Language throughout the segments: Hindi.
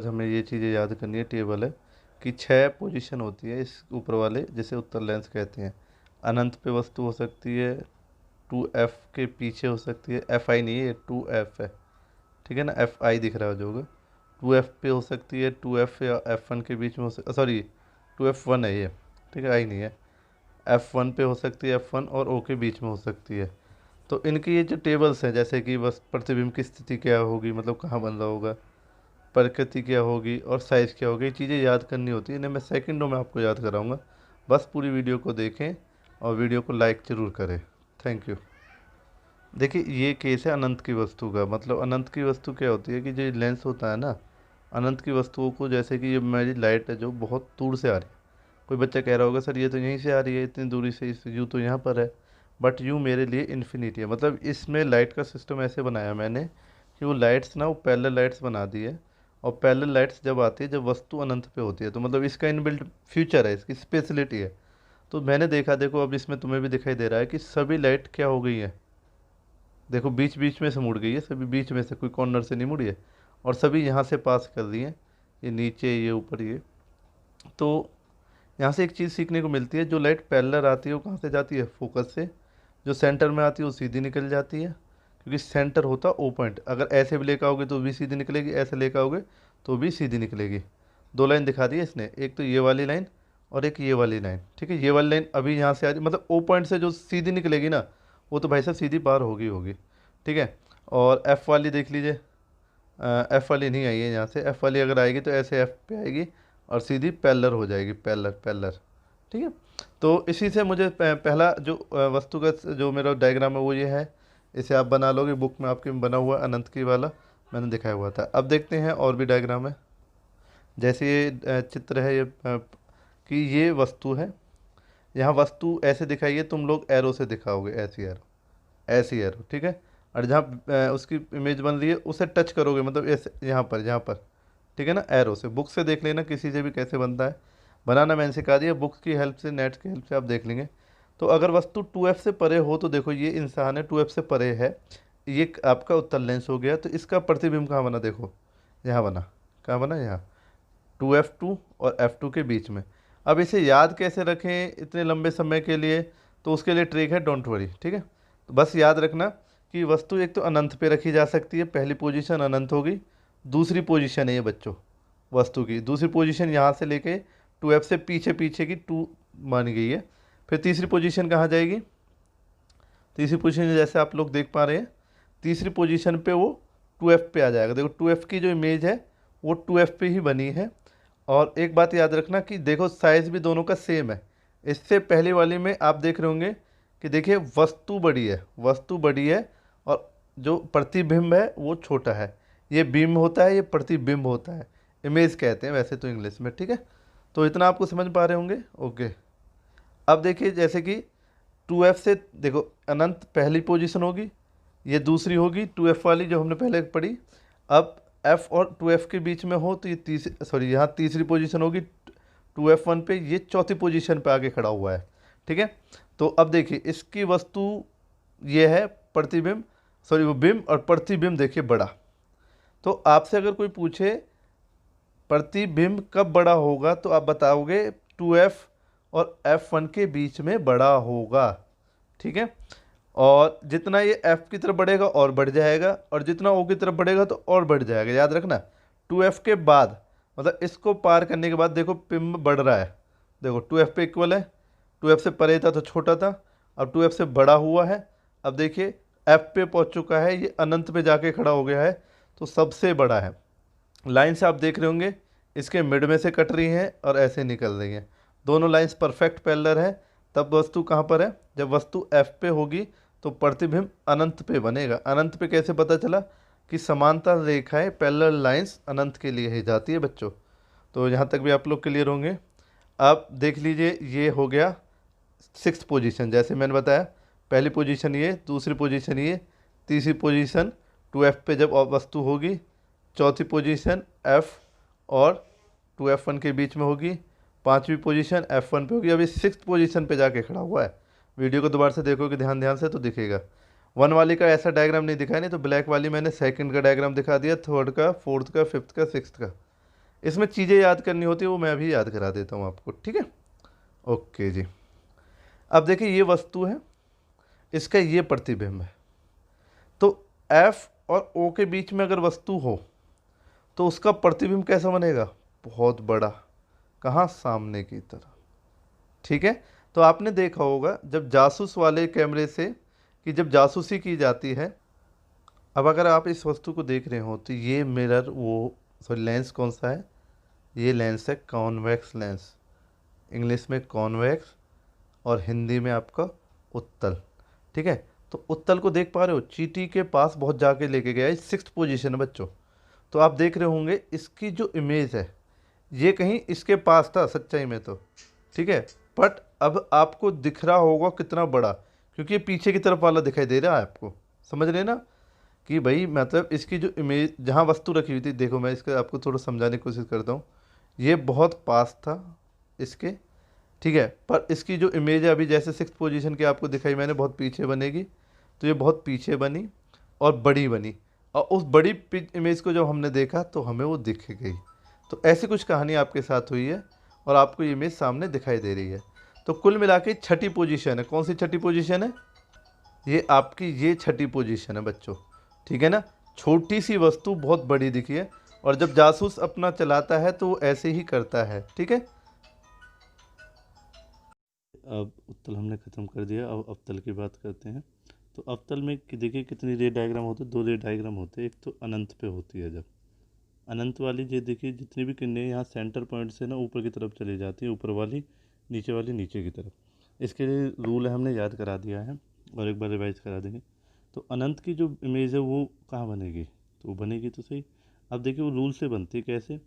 हमें ये चीज़ें याद करनी है। टेबल है कि 6 पोजीशन होती है इस ऊपर वाले, जिसे उत्तर लेंस कहते हैं। अनंत पे वस्तु हो सकती है, 2F के पीछे हो सकती है, FI नहीं है, ये 2F है, ठीक है ना, FI दिख रहा है जो होगा। 2F पे हो सकती है, 2F या F1 के बीच में हो सकती, सॉरी 2F1 है ये, ठीक है, आई नहीं है। F1 पे हो सकती है, F1 और O के बीच में हो सकती है। तो इनकी ये जो टेबल्स हैं, जैसे कि बस प्रतिबिंब की स्थिति क्या होगी, मतलब कहाँ बन रहा होगा, प्रकृति क्या होगी और साइज़ क्या होगी, ये चीज़ें याद करनी होती है। इन्हें मैं सेकंडों में आपको याद कराऊंगा। बस पूरी वीडियो को देखें और वीडियो को लाइक ज़रूर करें। Thank you. देखिए ये केस है अनंत की वस्तु का। मतलब अनंत की वस्तु क्या होती है कि जो लेंस होता है ना, अनंत की वस्तुओं को, जैसे कि ये मेरी लाइट है जो बहुत दूर से आ रही है। कोई बच्चा कह रहा होगा सर ये तो यहीं से आ रही है, इतनी दूरी से, इस यू तो यहाँ पर है, बट यू मेरे लिए इन्फिनिटी है। मतलब इसमें लाइट का सिस्टम ऐसे बनाया मैंने कि वो लाइट्स ना, वो पैरेलल लाइट्स बना दी है। और पैरेलल लाइट्स जब आती है, जब वस्तु अनंत पे होती है, तो मतलब इसका इनबिल्ट फ्यूचर है, इसकी स्पेशलिटी है। तो मैंने देखा, देखो अब इसमें तुम्हें भी दिखाई दे रहा है कि सभी लाइट क्या हो गई है, देखो बीच बीच में से मुड़ गई है, सभी बीच में से, कोई कॉर्नर से नहीं मुड़ी है। और सभी यहाँ से पास कर दी है, ये नीचे, ये ऊपर, ये। तो यहाँ से एक चीज़ सीखने को मिलती है, जो लाइट पैरेलल आती है वो कहाँ से जाती है, फोकस से। जो सेंटर में आती है वो सीधी निकल जाती है, क्योंकि सेंटर होता है ओ पॉइंट। अगर ऐसे भी लेकर आओगे तो भी सीधी निकलेगी, ऐसे लेकर आओगे तो भी सीधी निकलेगी। दो लाइन दिखा दी है इसने, एक तो ये वाली लाइन और एक ये वाली लाइन, ठीक है। ये वाली लाइन अभी यहाँ से आ रही, मतलब ओ पॉइंट से जो सीधी निकलेगी ना, वो तो भाई साहब सीधी पार होगी होगी, ठीक है। और एफ़ वाली देख लीजिए, एफ़ वाली नहीं आई है यहाँ से। एफ़ वाली अगर आएगी तो ऐसे एफ़ पे आएगी और सीधी पैरेलल हो जाएगी, पैरेलल पैरेलल, ठीक है। तो इसी से मुझे पहला जो वस्तुगत जो मेरा डायग्राम है वो ये है। इसे आप बना लोगे, बुक में आपके में बना हुआ है, अनंत की वाला मैंने दिखाया हुआ था। अब देखते हैं और भी डायग्राम है। जैसे ये चित्र है, ये कि ये वस्तु है। यहाँ वस्तु ऐसे दिखाई है, तुम लोग एरो से दिखाओगे, ऐसी एरो, ऐसी एरो, ठीक है। और जहाँ उसकी इमेज बन रही है उसे टच करोगे, मतलब ऐसे यहाँ पर, यहाँ पर, ठीक है ना, एरो से। बुक से देख लेना किसी से भी कैसे बनता है, बनाना मैंने सिखा दिया, बुक्स की हेल्प से, नेट की हेल्प से आप देख लेंगे। तो अगर वस्तु 2F से परे हो, तो देखो ये इंसान है, 2F से परे है, ये आपका उत्तर लेंस हो गया। तो इसका प्रतिबिंब कहाँ बना, देखो यहाँ बना, कहाँ बना, यहाँ 2F2 और F2 के बीच में। अब इसे याद कैसे रखें इतने लंबे समय के लिए, तो उसके लिए ट्रिक है, डोंट वरी, ठीक है। तो बस याद रखना कि वस्तु एक तो अनंत पे रखी जा सकती है, पहली पोजीशन अनंत होगी। दूसरी पोजीशन है ये बच्चों, वस्तु की दूसरी पोजीशन यहाँ से लेके 2F से पीछे पीछे की 2 मानी गई है। फिर तीसरी पोजीशन कहाँ जाएगी, तीसरी पोजीशन जैसे आप लोग देख पा रहे हैं, तीसरी पोजीशन पे वो 2F पे आ जाएगा। देखो 2F की जो इमेज है वो 2F पे ही बनी है। और एक बात याद रखना कि देखो साइज़ भी दोनों का सेम है। इससे पहले वाली में आप देख रहे होंगे कि देखिए वस्तु बड़ी है, वस्तु बड़ी है, और जो प्रतिबिंब है वो छोटा है। ये बिंब होता है, ये प्रतिबिंब होता है, इमेज कहते हैं वैसे तो इंग्लिश में, ठीक है। तो इतना आपको समझ पा रहे होंगे, ओके। अब देखिए जैसे कि 2F से, देखो अनंत पहली पोजीशन होगी, ये दूसरी होगी 2F वाली जो हमने पहले पढ़ी। अब F और 2F के बीच में हो तो ये तीसरी, सॉरी यहाँ तीसरी पोजीशन होगी 2F1 पे, ये चौथी पोजीशन पे आके खड़ा हुआ है, ठीक है। तो अब देखिए इसकी वस्तु ये है प्रतिबिंब, सॉरी वो बिंब, और प्रतिबिंब देखिए बड़ा। तो आपसे अगर कोई पूछे प्रतिबिंब कब बड़ा होगा, तो आप बताओगे 2F और F1 के बीच में बड़ा होगा, ठीक है। और जितना ये F की तरफ बढ़ेगा और बढ़ जाएगा, और जितना O की तरफ बढ़ेगा तो और बढ़ जाएगा, याद रखना। 2F के बाद, मतलब इसको पार करने के बाद देखो बिंब बढ़ रहा है, देखो 2F पे इक्वल है, 2F से परे था तो छोटा था, अब 2F से बड़ा हुआ है। अब देखिए F पे पहुंच चुका है, ये अनंत पे जाके खड़ा हो गया है, तो सबसे बड़ा है। लाइन से आप देख रहे होंगे इसके मिड में से कट रही हैं और ऐसे निकल रही हैं, दोनों लाइंस परफेक्ट पैरेलल है। तब वस्तु कहाँ पर है, जब वस्तु F पे होगी तो प्रतिबिंब अनंत पे बनेगा। अनंत पे कैसे पता चला कि समांतर रेखाएं, पैरेलल लाइंस अनंत के लिए ही जाती है बच्चों। तो यहाँ तक भी आप लोग क्लियर होंगे। अब देख लीजिए ये हो गया 6th पोजीशन, जैसे मैंने बताया, पहली पोजीशन ये, दूसरी पोजीशन ये, तीसरी पोजीशन 2F पे जब वस्तु होगी, चौथी पोजीशन F और 2F1 के बीच में होगी, पांचवी पोजीशन F1 पे होगी। अभी 6th पोजीशन पे जाके खड़ा हुआ है। वीडियो को दोबारा से देखोगे ध्यान ध्यान से तो दिखेगा। 1 वाली का ऐसा डायग्राम नहीं दिखाया, नहीं तो ब्लैक वाली मैंने सेकंड का डायग्राम दिखा दिया, थर्ड का, फोर्थ का, फिफ्थ का, सिक्स्थ का, इसमें चीज़ें याद करनी होती है, वो मैं अभी याद करा देता हूँ आपको, ठीक है। ओके जी। अब देखिए ये वस्तु है, इसका ये प्रतिबिंब है। तो एफ और ओ के बीच में अगर वस्तु हो तो उसका प्रतिबिंब कैसा बनेगा, बहुत बड़ा, कहाँ, सामने की तरफ, ठीक है। तो आपने देखा होगा जब जासूस वाले कैमरे से कि जब जासूसी की जाती है, अब अगर आप इस वस्तु को देख रहे हो तो ये मिरर, वो सॉरी लेंस कौन सा है, ये लेंस है कॉन्वेक्स लेंस, इंग्लिश में कॉन्वेक्स और हिंदी में आपका उत्तल, ठीक है। तो उत्तल को देख पा रहे हो, चींटी के पास बहुत जाके लेके गया है, 6th पोजीशन है बच्चों। तो आप देख रहे होंगे इसकी जो इमेज है ये कहीं इसके पास था सच्चाई में तो, ठीक है। बट अब आपको दिख रहा होगा कितना बड़ा, क्योंकि ये पीछे की तरफ वाला दिखाई दे रहा है आपको, समझ रहे हैं ना कि भाई मतलब इसकी जो इमेज जहाँ वस्तु रखी हुई थी, देखो मैं इसका आपको थोड़ा समझाने की कोशिश करता हूँ। ये बहुत पास था इसके, ठीक है, पर इसकी जो इमेज है अभी जैसे 6th पोजीशन की आपको दिखाई मैंने, बहुत पीछे बनेगी, तो ये बहुत पीछे बनी और बड़ी बनी, और उस बड़ी इमेज को जब हमने देखा तो हमें वो दिख गई। तो ऐसी कुछ कहानी आपके साथ हुई है और आपको ये इमेज सामने दिखाई दे रही है। तो कुल मिला के 6ठी पोजीशन है, कौन सी 6ठी पोजीशन है, ये आपकी ये 6ठी पोजीशन है बच्चों, ठीक है ना। छोटी सी वस्तु बहुत बड़ी दिखी है, और जब जासूस अपना चलाता है तो वो ऐसे ही करता है, ठीक है। अब उत्तल हमने ख़त्म कर दिया, अब अवतल की बात करते हैं। तो अवतल में देखिए कितनी रे डायग्राम होते हैं, 2 रे डायग्राम होते हैं। एक तो अनंत पे होती है, जब अनंत वाली ये देखिए जितनी भी किरणें यहाँ सेंटर पॉइंट से ना ऊपर की तरफ चली जाती है, ऊपर वाली नीचे की तरफ। इसके लिए रूल है, हमने याद करा दिया है और एक बार रिवाइज करा देंगे। तो अनंत की जो इमेज है वो कहाँ बनेगी, तो वो बनेगी तो सही। अब देखिए वो रूल से बनती है कैसे,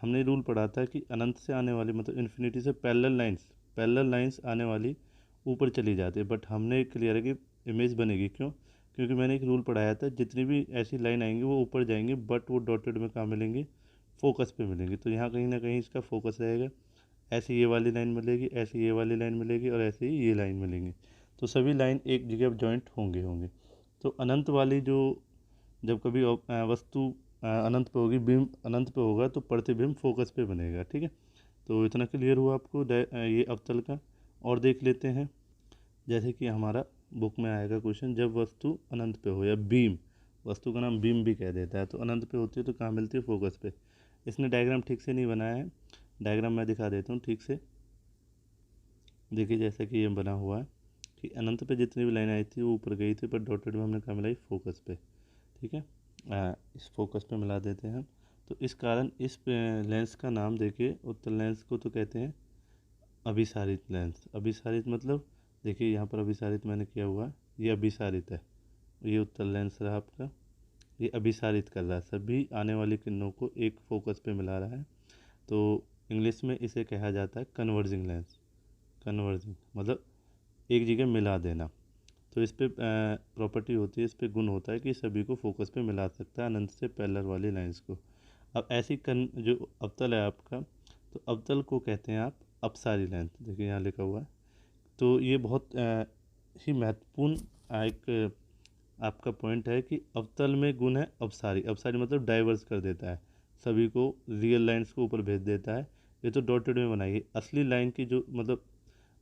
हमने रूल पढ़ा था कि अनंत से आने वाली मतलब इन्फिनिटी से पैरेलल लाइंस आने वाली ऊपर चली जाती है, बट हमने क्लियर है कि इमेज बनेगी, क्यों, क्योंकि मैंने एक रूल पढ़ाया था जितनी भी ऐसी लाइन आएंगी वो ऊपर जाएंगी, बट वो डॉटेड में कहाँ मिलेंगी, फोकस पे मिलेंगी। तो यहाँ कहीं ना कहीं इसका फोकस रहेगा, ऐसे ये वाली लाइन मिलेगी, ऐसे ये वाली लाइन मिलेगी और ऐसे ही ये लाइन मिलेंगी। तो सभी लाइन एक जगह जॉइंट होंगे। तो अनंत वाली जो जब कभी वस्तु अनंत पे होगी, बिंब अनंत पे होगा तो प्रतिबिंब फोकस पे बनेगा, ठीक है। तो इतना क्लियर हुआ आपको ये अवतल का। और देख लेते हैं, जैसे कि हमारा बुक में आएगा क्वेश्चन, जब वस्तु अनंत पे हो या बीम, वस्तु का नाम बीम भी कह देता है, तो अनंत पे होती है तो कहाँ मिलती है, फोकस पे। इसने डायग्राम ठीक से नहीं बनाया है, डायग्राम मैं दिखा देता हूँ ठीक से। देखिए जैसा कि ये बना हुआ है कि अनंत पे जितनी भी लाइन आई थी वो ऊपर गई थी, पर डॉटेड में हमने कहाँ मिलाई, फोकस पे, ठीक है। इस फोकस पे मिला देते हैं हम। तो इस कारण इस लेंस का नाम देखिए, उत्तल लेंस को तो कहते हैं अभिसारित लेंस। अभिसारित मतलब देखिए यहाँ पर अभिसारित मैंने किया हुआ है, ये अभिसारित है, ये उत्तल लेंस रहा आपका, ये अभिसारित कर रहा है, सभी आने वाली किरणों को एक फोकस पे मिला रहा है। तो इंग्लिश में इसे कहा जाता है कन्वर्जिंग लेंस। कन्वर्जिंग मतलब एक जगह मिला देना। तो इस पे प्रॉपर्टी होती है, इस पे गुण होता है कि सभी को फोकस पे मिला सकता है अनंत से पैरेलल वाली लाइंस को। अब ऐसी जो अवतल है आपका, तो अवतल को कहते हैं आप अपसारी लेंस, देखिए यहाँ लिखा हुआ है। तो ये बहुत ही महत्वपूर्ण एक आपका पॉइंट है कि अवतल में गुण है अपसारी। अपसारी मतलब डाइवर्स कर देता है, सभी को रियल लाइंस को ऊपर भेज देता है। ये तो डॉटेड में बनाई है, असली लाइन की जो मतलब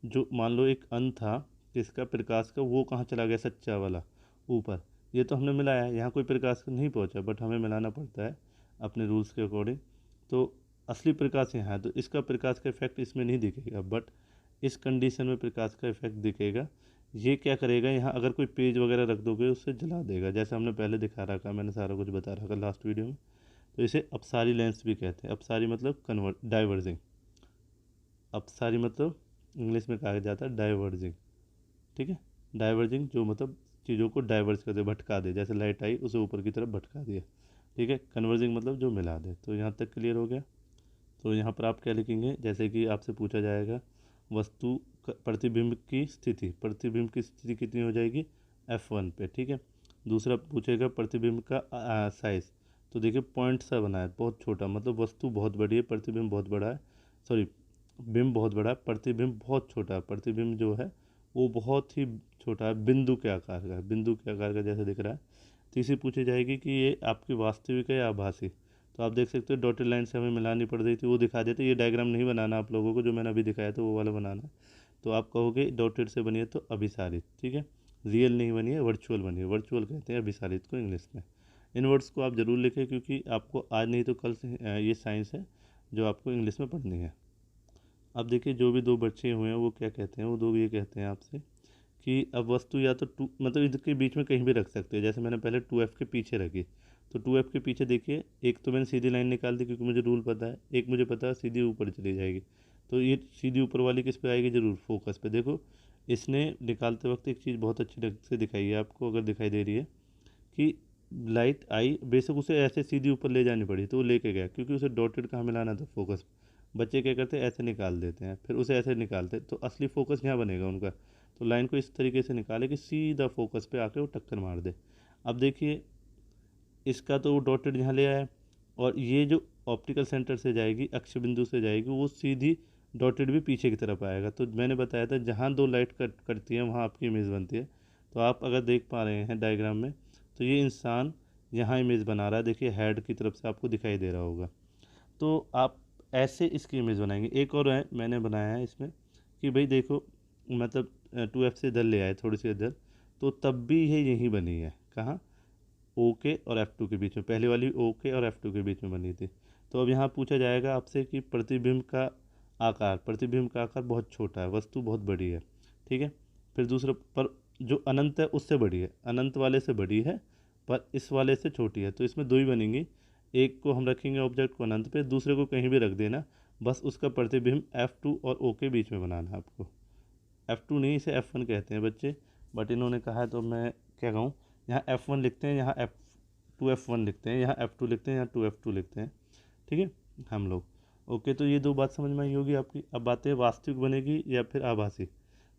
जो मान लो एक अंत था किसका, प्रकाश का, वो कहाँ चला गया, सच्चा वाला ऊपर। ये तो हमने मिलाया है, यहाँ कोई प्रकाश नहीं पहुँचा, बट हमें मिलाना पड़ता है अपने रूल्स के अकॉर्डिंग। तो असली प्रकाश यहाँ है, तो इसका प्रकाश का इफेक्ट इसमें नहीं दिखेगा, बट इस कंडीशन में प्रकाश का इफेक्ट दिखेगा। ये क्या करेगा, यहाँ अगर कोई पेज वगैरह रख दोगे उससे जला देगा, जैसे हमने पहले दिखा रखा, मैंने सारा कुछ बता रखा लास्ट वीडियो में। तो इसे अपसारी लेंस भी कहते हैं। अपसारी मतलब कन्वर्ट, डाइवर्जिंग। अपसारी मतलब इंग्लिश में कहा जाता है डाइवर्जिंग, ठीक है। डाइवर्जिंग जो मतलब चीज़ों को डाइवर्स कर दे, भटका दे, जैसे लाइट आई उसे ऊपर की तरफ भटका दिया, ठीक है। कन्वर्जिंग मतलब जो मिला दे। तो यहाँ तक क्लियर हो गया। तो यहाँ पर आप क्या लिखेंगे, जैसे कि आपसे पूछा जाएगा वस्तु प्रतिबिंब की स्थिति, प्रतिबिंब की स्थिति कितनी हो जाएगी, F1 पे, ठीक है। दूसरा पूछेगा प्रतिबिंब का साइज़, तो देखिए पॉइंट सा बना है, बहुत छोटा, मतलब वस्तु बहुत बड़ी है, प्रतिबिंब बहुत बड़ा है, सॉरी बिंब बहुत बड़ा है, प्रतिबिंब बहुत छोटा है। प्रतिबिंब जो है वो बहुत ही छोटा है, बिंदु के आकार का, बिंदु के आकार का जैसे दिख रहा है। तीसरी पूछी जाएगी कि ये आपकी वास्तविक है या आभासी, तो आप देख सकते हो डॉटेड लाइन से हमें मिलानी पड़ रही थी, वो दिखा देते। ये डायग्राम नहीं बनाना आप लोगों को, जो मैंने अभी दिखाया था वो वाला बनाना है। तो आप कहोगे डॉटेड से बनी है तो अभिसारित, ठीक है, रियल नहीं बनी है, वर्चुअल बनी है। वर्चुअल कहते हैं अभिसारित को इंग्लिश में। इन वर्ड्स को आप ज़रूर लिखें, क्योंकि आपको आज नहीं तो कल से ये साइंस है जो आपको इंग्लिश में पढ़नी है। अब देखिए जो भी दो बच्चे हुए हैं वो क्या कहते हैं, वो दो ये कहते हैं आपसे कि अब वस्तु या तो टू, मतलब इसके बीच में कहीं भी रख सकते हैं। जैसे मैंने पहले 2F के पीछे रखी, तो 2F के पीछे देखिए, एक तो मैंने सीधी लाइन निकाल दी क्योंकि मुझे रूल पता है, एक मुझे पता है सीधी ऊपर चली जाएगी। तो ये सीधी ऊपर वाली किस पे आएगी, जरूर फोकस पे। देखो इसने निकालते वक्त एक चीज़ बहुत अच्छी ढंग से दिखाई है आपको, अगर दिखाई दे रही है कि लाइट आई, बेशक उसे ऐसे सीधी ऊपर ले जानी पड़ी तो वो लेके गया, क्योंकि उसे डॉटेड कहाँ मिलाना था, फोकस। बच्चे क्या करते हैं, ऐसे निकाल देते हैं, फिर उसे ऐसे निकालते, तो असली फोकस यहाँ बनेगा उनका। तो लाइन को इस तरीके से निकाले कि सीधा फोकस पे आके वो टक्कर मार दे। अब देखिए इसका तो वो डॉटेड यहाँ ले आया, और ये जो ऑप्टिकल सेंटर से जाएगी, अक्ष बिंदु से जाएगी, वो सीधी डॉटेड भी पीछे की तरफ आएगा। तो मैंने बताया था जहाँ दो लाइट कट करती है वहाँ आपकी इमेज बनती है। तो आप अगर देख पा रहे हैं डायग्राम में, तो ये इंसान यहाँ इमेज बना रहा है, देखिए हेड की तरफ से आपको दिखाई दे रहा होगा। तो आप ऐसे इसकी इमेज बनाएंगे। एक और है मैंने बनाया है इसमें कि भाई देखो, मतलब 2F से इधर ले आए थोड़ी सी इधर, तो तब भी ये यहीं बनी है, कहाँ, ओके और F2 के बीच में। पहले वाली ओके और F2 के बीच में बनी थी। तो अब यहाँ पूछा जाएगा आपसे कि प्रतिबिंब का आकार, प्रतिबिंब का आकार बहुत छोटा है, वस्तु बहुत बड़ी है, ठीक है। फिर दूसरा पर जो अनंत है उससे बड़ी है, अनंत वाले से बड़ी है पर इस वाले से छोटी है। तो इसमें दो ही बनेंगी, एक को हम रखेंगे ऑब्जेक्ट को अनंत पे, दूसरे को कहीं भी रख देना, बस उसका प्रतिबिंब F2 और O के बीच में बनाना है आपको। F2 नहीं, इसे F1 कहते हैं बच्चे, बट इन्होंने कहा है तो मैं क्या कहूँ, यहाँ F1 लिखते हैं, यहाँ F2F1 लिखते हैं, यहाँ F2 लिखते हैं, यहाँ 2F2 लिखते हैं, ठीक है हम लोग। ओके, तो ये दो बात समझ में आई होगी आपकी। अब बातें वास्तविक बनेगी या फिर आभासी।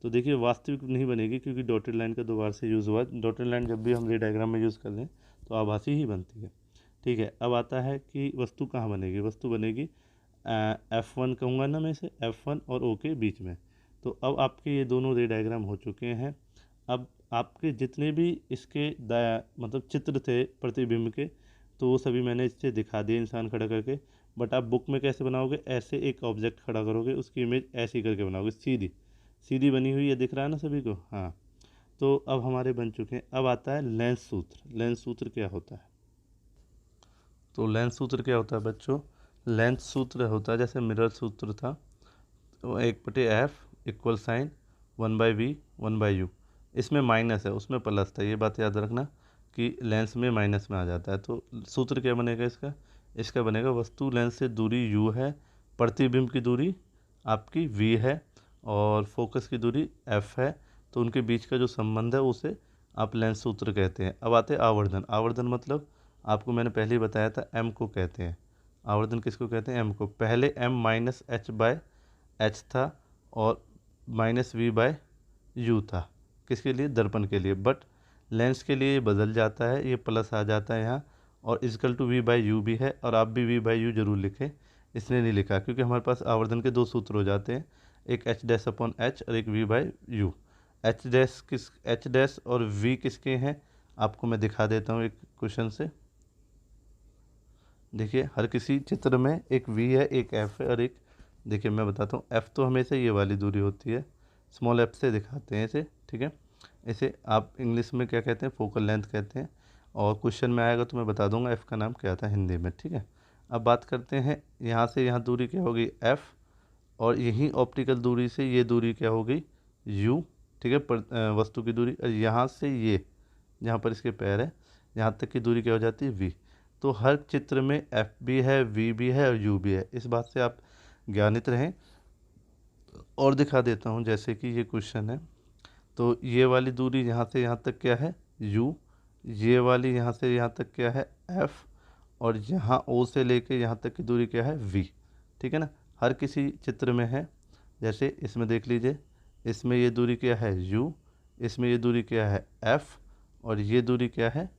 तो देखिए वास्तविक नहीं बनेगी, क्योंकि डॉटेड लाइन का दो बार से यूज़ हुआ। डॉटेड लाइन जब भी हम रे डायग्राम में यूज़ कर लें तो आभासी ही बनती है, ठीक है। अब आता है कि वस्तु कहाँ बनेगी। वस्तु बनेगी F1 कहूँगा ना मैं इसे, F1 और O के बीच में। तो अब आपके ये दोनों रे डायग्राम हो चुके हैं। अब आपके जितने भी इसके मतलब चित्र थे प्रतिबिंब के, तो वो सभी मैंने इससे दिखा दिए इंसान खड़ा करके। बट आप बुक में कैसे बनाओगे, ऐसे एक ऑब्जेक्ट खड़ा करोगे, उसकी इमेज ऐसी करके बनाओगे, सीधी सीधी बनी हुई है, दिख रहा है ना सभी को, हाँ। तो अब हमारे बन चुके हैं। अब आता है लेंस सूत्र। लेंस सूत्र क्या होता है, तो लेंस सूत्र क्या होता है बच्चों, लेंस सूत्र होता है जैसे मिरर सूत्र था, तो 1/F equal sign 1/V 1/U। इसमें माइनस है, उसमें प्लस था, ये बात याद रखना कि लेंस में माइनस में आ जाता है। तो सूत्र क्या बनेगा इसका, इसका बनेगा वस्तु लेंस से दूरी U है, प्रतिबिंब की दूरी आपकी V है, और फोकस की दूरी F है। तो उनके बीच का जो संबंध है उसे आप लेंस सूत्र कहते हैं। अब आते हैं आवर्धन। आवर्धन मतलब आपको मैंने पहले ही बताया था, M को कहते हैं आवर्धन। किसको कहते हैं, M को। पहले M -H/H था और -V/U था, किसके लिए, दर्पण के लिए। बट लेंस के लिए ये बदल जाता है, ये प्लस आ जाता है यहाँ, और इजकल टू V/U भी है। और आप भी V/U जरूर लिखें, इसने नहीं लिखा क्योंकि हमारे पास आवर्धन के दो सूत्र हो जाते हैं, एक H'/H और एक V/U। H' और V किसके हैं, आपको मैं दिखा देता हूँ एक क्वेश्चन से। देखिए हर किसी चित्र में एक V है, एक F है और एक, देखिए मैं बताता हूँ, F तो हमेशा ये वाली दूरी होती है, स्मॉल f से दिखाते हैं इसे, ठीक है। इसे आप इंग्लिश में क्या कहते हैं, फोकल लेंथ कहते हैं। और क्वेश्चन में आएगा तो मैं बता दूंगा F का नाम क्या था हिंदी में, ठीक है। अब बात करते हैं यहाँ से यहाँ दूरी क्या होगी F, और यही ऑप्टिकल दूरी से ये दूरी क्या होगी U, ठीक है, वस्तु की दूरी। और यहाँ से ये जहाँ पर इसके पैर है यहाँ तक की दूरी क्या हो जाती है V। तो हर चित्र में F भी है, V भी है और U भी है, इस बात से आप ज्ञानित रहें। और दिखा देता हूँ, जैसे कि ये क्वेश्चन है, तो ये वाली दूरी यहाँ से यहाँ तक क्या है U, ये वाली यहाँ से यहाँ तक क्या है F, और यहाँ O से लेके यहाँ तक की दूरी क्या है V, ठीक है ना। हर किसी चित्र में है, जैसे इसमें देख लीजिए, इसमें ये दूरी क्या है U, इसमें ये दूरी क्या है F, और ये दूरी क्या है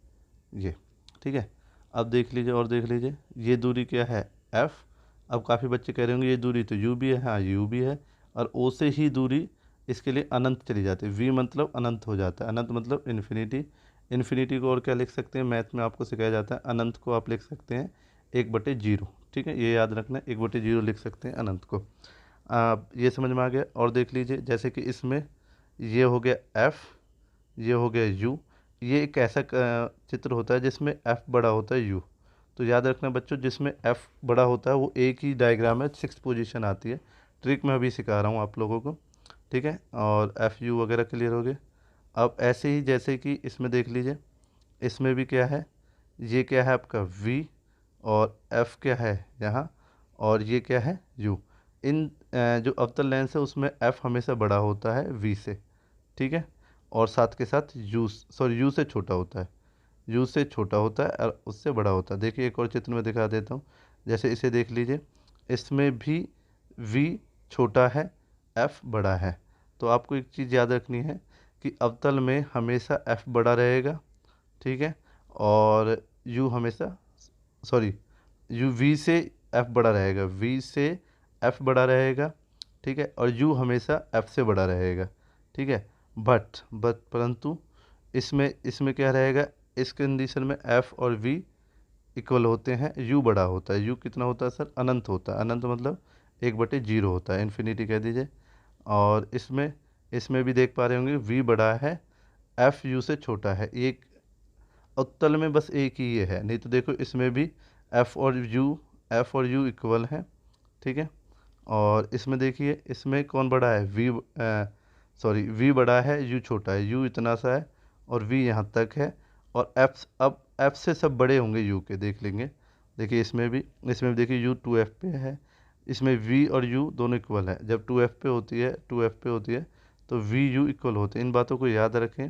ये, ठीक है। अब देख लीजिए और देख लीजिए, ये दूरी क्या है F। अब काफ़ी बच्चे कह रहे होंगे ये दूरी तो U भी है, हाँ U भी है, और O से ही दूरी इसके लिए अनंत चली जाती है। V मतलब अनंत हो जाता है, अनंत मतलब इन्फिनिटी। इन्फिनिटी को और क्या लिख सकते हैं, मैथ में आपको सिखाया जाता है, अनंत को आप लिख सकते हैं 1/0। ठीक है, ये याद रखना, 1/0 लिख सकते हैं अनंत को। ये समझ में आ गया। और देख लीजिए, जैसे कि इसमें ये हो गया एफ, ये हो गया यू। ये एक ऐसा चित्र होता है जिसमें एफ बड़ा होता है यू। तो याद रखना बच्चों, जिसमें एफ बड़ा होता है वो एक ही डायग्राम में 6 पोजीशन आती है। ट्रिक मैं अभी सिखा रहा हूँ आप लोगों को। ठीक है, और एफ यू वगैरह क्लियर हो गए। अब ऐसे ही जैसे कि इसमें देख लीजिए, इसमें भी क्या है, ये क्या है आपका v, और f क्या है यहाँ, और ये क्या है u। इन जो अवतल लेंस है उसमें f हमेशा बड़ा होता है v से। ठीक है, और साथ के साथ u से छोटा होता है, u से छोटा होता है और उससे बड़ा होता है। देखिए एक और चित्र में दिखा देता हूँ। जैसे इसे देख लीजिए, इसमें भी v छोटा है, f बड़ा है। तो आपको एक चीज़ याद रखनी है कि अवतल में हमेशा f बड़ा रहेगा। ठीक है, और u हमेशा, सॉरी, यू v से f बड़ा रहेगा, v से f बड़ा रहेगा। ठीक है, और u हमेशा f से बड़ा रहेगा। ठीक है, बट परंतु इसमें इसमें क्या रहेगा, इस कंडीशन में f और v इक्वल होते हैं, u बड़ा होता है। u कितना होता है सर, अनंत होता है। अनंत मतलब 1/0 होता है, इन्फिनिटी कह दीजिए। और इसमें इसमें भी देख पा रहे होंगे v बड़ा है, f u से छोटा है। एक उत्तल में बस एक ही ये है, नहीं तो देखो इसमें भी एफ और यू इक्वल है। ठीक है, और इसमें देखिए, इसमें कौन बड़ा है, वी बड़ा है, यू छोटा है। यू इतना सा है और वी यहाँ तक है, और एफ, अब एफ से सब बड़े होंगे यू के, देख लेंगे। देखिए इसमें भी देखिए यू 2f पे है। इसमें वी और यू दोनों इक्वल है। जब 2f पे होती है तो वी यू इक्वल होते हैं। इन बातों को याद रखें।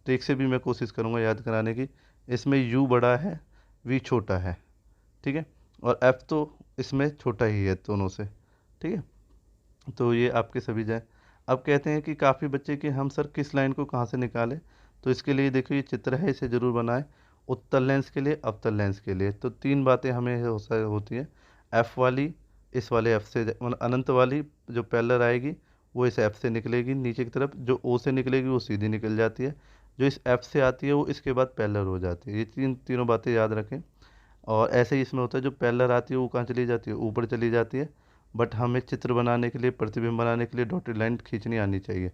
ट्रिक से भी मैं कोशिश करूँगा याद कराने की। इसमें u बड़ा है, v छोटा है। ठीक है, और f तो इसमें छोटा ही है दोनों से। ठीक है, तो ये आपके सभी जाए। अब कहते हैं कि काफ़ी बच्चे कि हम सर किस लाइन को कहाँ से निकालें। तो इसके लिए देखो ये चित्र है, इसे ज़रूर बनाएं। उत्तल लेंस के लिए, अवतल लेंस के लिए तो 3 बातें हमें होती हैं। f वाली इस वाले f से, मतलब अनंत वाली जो पैरेलल आएगी वो इस f से निकलेगी नीचे की तरफ, जो o से निकलेगी वो सीधी निकल जाती है, जो इस f से आती है वो इसके बाद पैरेलल हो जाती है। ये तीनों बातें याद रखें। और ऐसे ही इसमें होता है, जो पैरेलल आती है वो कहाँ चली जाती है, ऊपर चली जाती है। बट हमें चित्र बनाने के लिए, प्रतिबिंब बनाने के लिए डॉटेड लाइन खींचनी आनी चाहिए,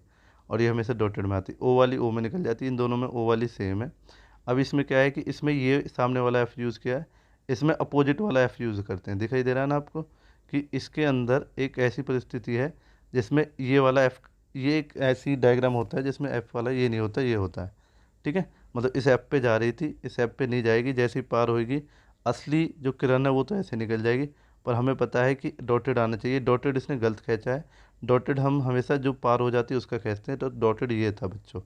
और ये हमेशा डॉटेड में आती है। ओ वाली ओ में निकल जाती है, इन दोनों में ओ वाली सेम है। अब इसमें क्या है कि इसमें ये सामने वाला एफ यूज़ किया है, इसमें अपोजिट वाला एफ यूज़ करते हैं। दिखाई दे रहा है ना आपको कि इसके अंदर एक ऐसी परिस्थिति है जिसमें ये वाला एफ, ये एक ऐसी डायग्राम होता है जिसमें एफ वाला ये नहीं होता, ये होता है। ठीक है, मतलब इस ऐप पे जा रही थी, इस ऐप पे नहीं जाएगी, जैसे ही पार होएगी असली जो किरण है वो तो ऐसे निकल जाएगी। पर हमें पता है कि डॉटेड आना चाहिए, डॉटेड इसने गलत खींचा है। डॉटेड हम हमेशा जो पार हो जाती है उसका खींचते हैं, तो डॉटेड ये था बच्चों,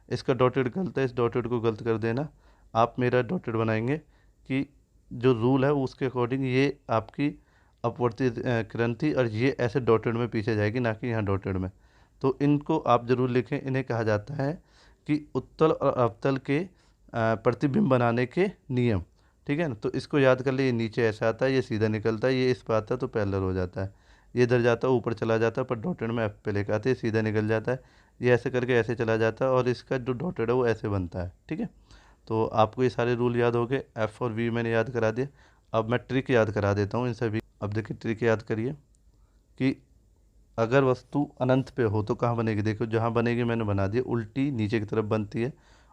इसका डॉटेड गलत है, इस डॉटेड को गलत कर देना। आप मेरा डॉटेड बनाएंगे कि जो रूल है उसके अकॉर्डिंग ये आपकी अपवर्ती किरण थी, और ये ऐसे डॉटेड में पीछे जाएगी, ना कि यहाँ डॉटेड में। तो इनको आप ज़रूर लिखें। इन्हें कहा जाता है कि उत्तल और अवतल के प्रतिबिंब बनाने के नियम। ठीक है ना, तो इसको याद कर ले। ये नीचे ऐसा आता है, ये सीधा निकलता है, ये इस पर आता है तो पैरेलल हो जाता है। ये इधर जाता है ऊपर चला जाता है, पर डॉटेड में एफ पे लेकर आते हैं, सीधा निकल जाता है। ये ऐसे करके ऐसे चला जाता है, और इसका जो डॉटेड है वो ऐसे बनता है। ठीक है, तो आपको ये सारे रूल याद हो गए। एफ और वी मैंने याद करा दिए। अब मैं ट्रिक याद करा देता हूँ इन सभी। अब देखिए ट्रिक याद करिए कि अगर वस्तु अनंत पे हो तो कहाँ बनेगी। देखो जहाँ बनेगी मैंने बना दिया, उल्टी नीचे की तरफ बनती है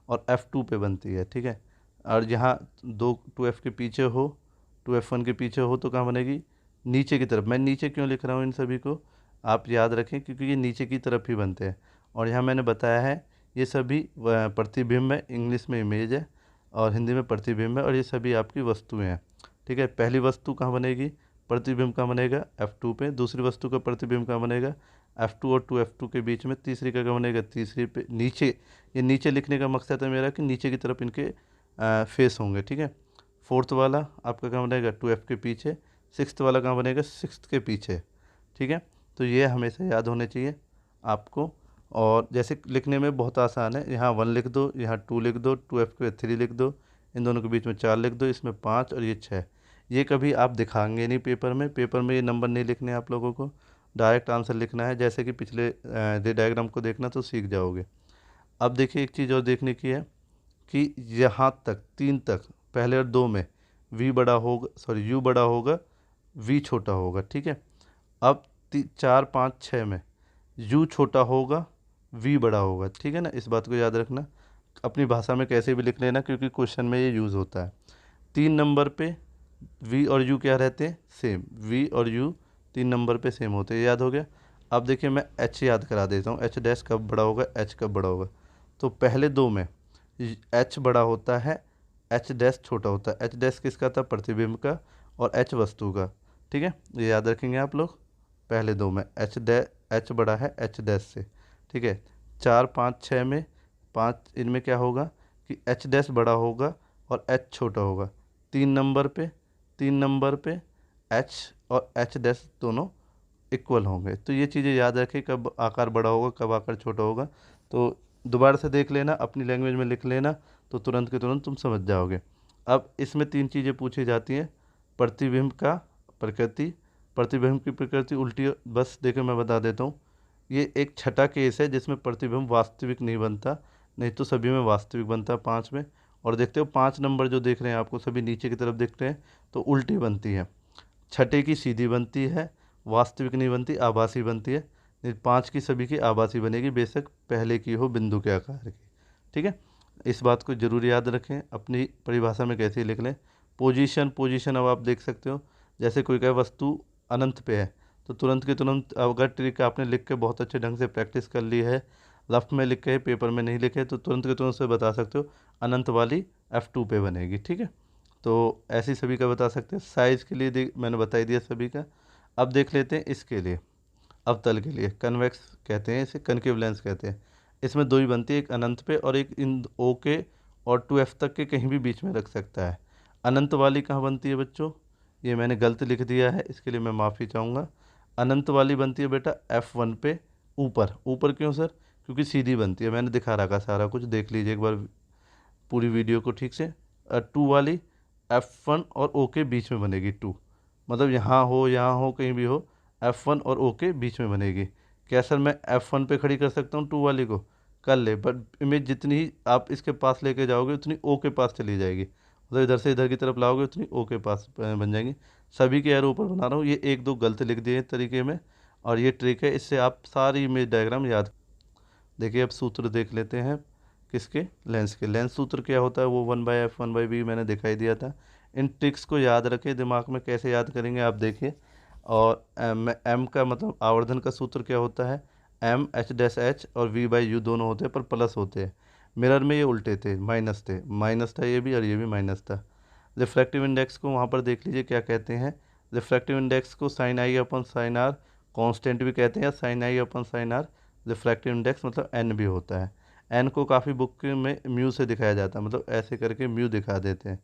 और F2 पे बनती है। ठीक है, और जहाँ 2f के पीछे हो, 2f1 के पीछे हो तो कहाँ बनेगी, नीचे की तरफ। मैं नीचे क्यों लिख रहा हूँ इन सभी को, आप याद रखें, क्योंकि ये नीचे की तरफ ही बनते हैं। और यहाँ मैंने बताया है ये सभी प्रतिबिंब है, इंग्लिश में इमेज है और हिंदी में प्रतिबिंब है, और ये सभी आपकी वस्तुएं हैं। ठीक है, पहली वस्तु कहाँ बनेगी, प्रतिबिंब कहाँ बनेगा, F2 पे। दूसरी वस्तु का प्रतिबिंब कहाँ बनेगा, F2 और 2f2 के बीच में। तीसरी का कहाँ बनेगा, तीसरी पे नीचे। ये नीचे लिखने का मकसद है मेरा कि नीचे की तरफ इनके फेस होंगे। ठीक है, फोर्थ वाला आपका कहाँ बनेगा, 2f के पीछे। सिक्स्थ वाला कहाँ बनेगा, सिक्स्थ के पीछे। ठीक है, तो ये हमेशा याद होने चाहिए आपको। और जैसे लिखने में बहुत आसान है, यहाँ 1 लिख दो, यहाँ 2 लिख दो, 2f के 3 लिख दो, इन दोनों के बीच में 4 लिख दो, इसमें 5 और ये 6। ये कभी आप दिखाएंगे नहीं पेपर में, पेपर में ये नंबर नहीं लिखने आप लोगों को, डायरेक्ट आंसर लिखना है। जैसे कि पिछले रे डायग्राम को देखना तो सीख जाओगे। अब देखिए एक चीज़ और देखने की है कि यहाँ तक 3 तक, पहले और 2 में वी बड़ा होगा, सॉरी यू बड़ा होगा, वी छोटा होगा, ठीक है। अब 4 5 6 में यू छोटा होगा, वी बड़ा होगा, ठीक है ना, इस बात को याद रखना। अपनी भाषा में कैसे भी लिख लेना क्योंकि क्वेश्चन में ये यूज़ होता है। 3 नंबर पे वी और यू क्या रहते हैं, सेम, वी और यू 3 नंबर पे सेम होते हैं, याद हो गया। अब देखिए मैं एच याद करा देता हूँ, एच डैश कब बड़ा होगा, एच कब बड़ा होगा। तो पहले दो में एच बड़ा होता है, एच डैश छोटा होता है। एच डैश किसका था, प्रतिबिंब का, और एच वस्तु का, ठीक है, ये याद रखेंगे आप लोग। पहले दो में एच बड़ा है एच डैश से, ठीक है। 4 5 6 में 5 इनमें क्या होगा कि एच डैश बड़ा होगा और एच छोटा होगा। 3 नंबर पे एच और एच डैश दोनों इक्वल होंगे। तो ये चीज़ें याद रखें, कब आकार बड़ा होगा कब आकार छोटा होगा। तो दोबारा से देख लेना, अपनी लैंग्वेज में लिख लेना, तो तुरंत के तुरंत तुम समझ जाओगे। अब इसमें 3 चीज़ें पूछी जाती हैं, प्रतिबिंब का प्रकृति, प्रतिबिंब की प्रकृति उल्टी, बस देखो मैं बता देता हूँ। ये एक छठा केस है जिसमें प्रतिबिंब वास्तविक नहीं बनता, नहीं तो सभी में वास्तविक बनता है 5 में। और देखते हो 5 नंबर जो देख रहे हैं आपको सभी नीचे की तरफ दिख रहे हैं, तो उल्टी बनती है। छठे की सीधी बनती है, वास्तविक नहीं बनती, आभासी बनती है। नहीं, 5 की सभी की आभासी बनेगी, बेशक पहले की हो बिंदु के आकार की, ठीक है। इस बात को जरूर याद रखें, अपनी परिभाषा में कैसे लिख लें। पोजीशन, पोजीशन अब आप देख सकते हो, जैसे कोई कहे वस्तु अनंत पे है, तो तुरंत के तुरंत अगर ट्रिक आपने लिख के बहुत अच्छे ढंग से प्रैक्टिस कर ली है, लफ्ट में लिखे पेपर में नहीं लिखे, तो तुरंत के तुरंत से बता सकते हो अनंत वाली F2 पे बनेगी, ठीक है। तो ऐसी सभी का बता सकते हैं। साइज़ के लिए मैंने बता ही दिया सभी का। अब देख लेते हैं इसके लिए, अवतल के लिए, कन्वेक्स कहते हैं इसे, कनकेव लेंस कहते हैं। इसमें दो ही बनती है, एक अनंत पे और एक इन ओ के और 2F तक के कहीं भी बीच में रख सकता है। अनंत वाली कहाँ बनती है बच्चों, ये मैंने गलत लिख दिया है, इसके लिए मैं माफ़ी चाहूँगा। अनंत वाली बनती है बेटा F1 पे ऊपर। ऊपर क्यों सर, क्योंकि सीधी बनती है, मैंने दिखा रखा सारा कुछ, देख लीजिए एक बार पूरी वीडियो को ठीक से। 2 वाली F1 और O के बीच में बनेगी, 2 मतलब यहाँ हो कहीं भी हो, F1 और O के बीच में बनेगी। क्या सर मैं F1 पे खड़ी कर सकता हूँ 2 वाली को, कर ले, बट इमेज जितनी ही आप इसके पास लेके जाओगे उतनी O के पास चली जाएगी, मतलब इधर से इधर की तरफ लाओगे उतनी O के पास बन जाएंगी। सभी के एरो ऊपर बना रहा हूँ, ये 1 2 गलत लिख दिए तरीके में, और ये ट्रिक है, इससे आप सारी इमेज डायग्राम याद। देखिए अब सूत्र देख लेते हैं किसके, लेंस के। लेंस सूत्र क्या होता है, वो 1/f 1/b मैंने दिखाई दिया था। इन ट्रिक्स को याद रखें, दिमाग में कैसे याद करेंगे आप देखिए। और एम का मतलब आवर्धन का सूत्र क्या होता है, एम एच डैश एच और v/u दोनों होते हैं पर प्लस होते हैं। मिरर में ये उल्टे थे, माइनस थे, माइनस था ये भी और ये भी माइनस था। रिफ्रैक्टिव इंडेक्स को वहाँ पर देख लीजिए क्या कहते हैं। रिफ्रैक्टिव इंडेक्स को sine i upon sine r constant भी कहते हैं, sine i upon sine r refractive index मतलब एन भी होता है। एन को काफ़ी बुक में म्यू से दिखाया जाता है, मतलब ऐसे करके म्यू दिखा देते हैं।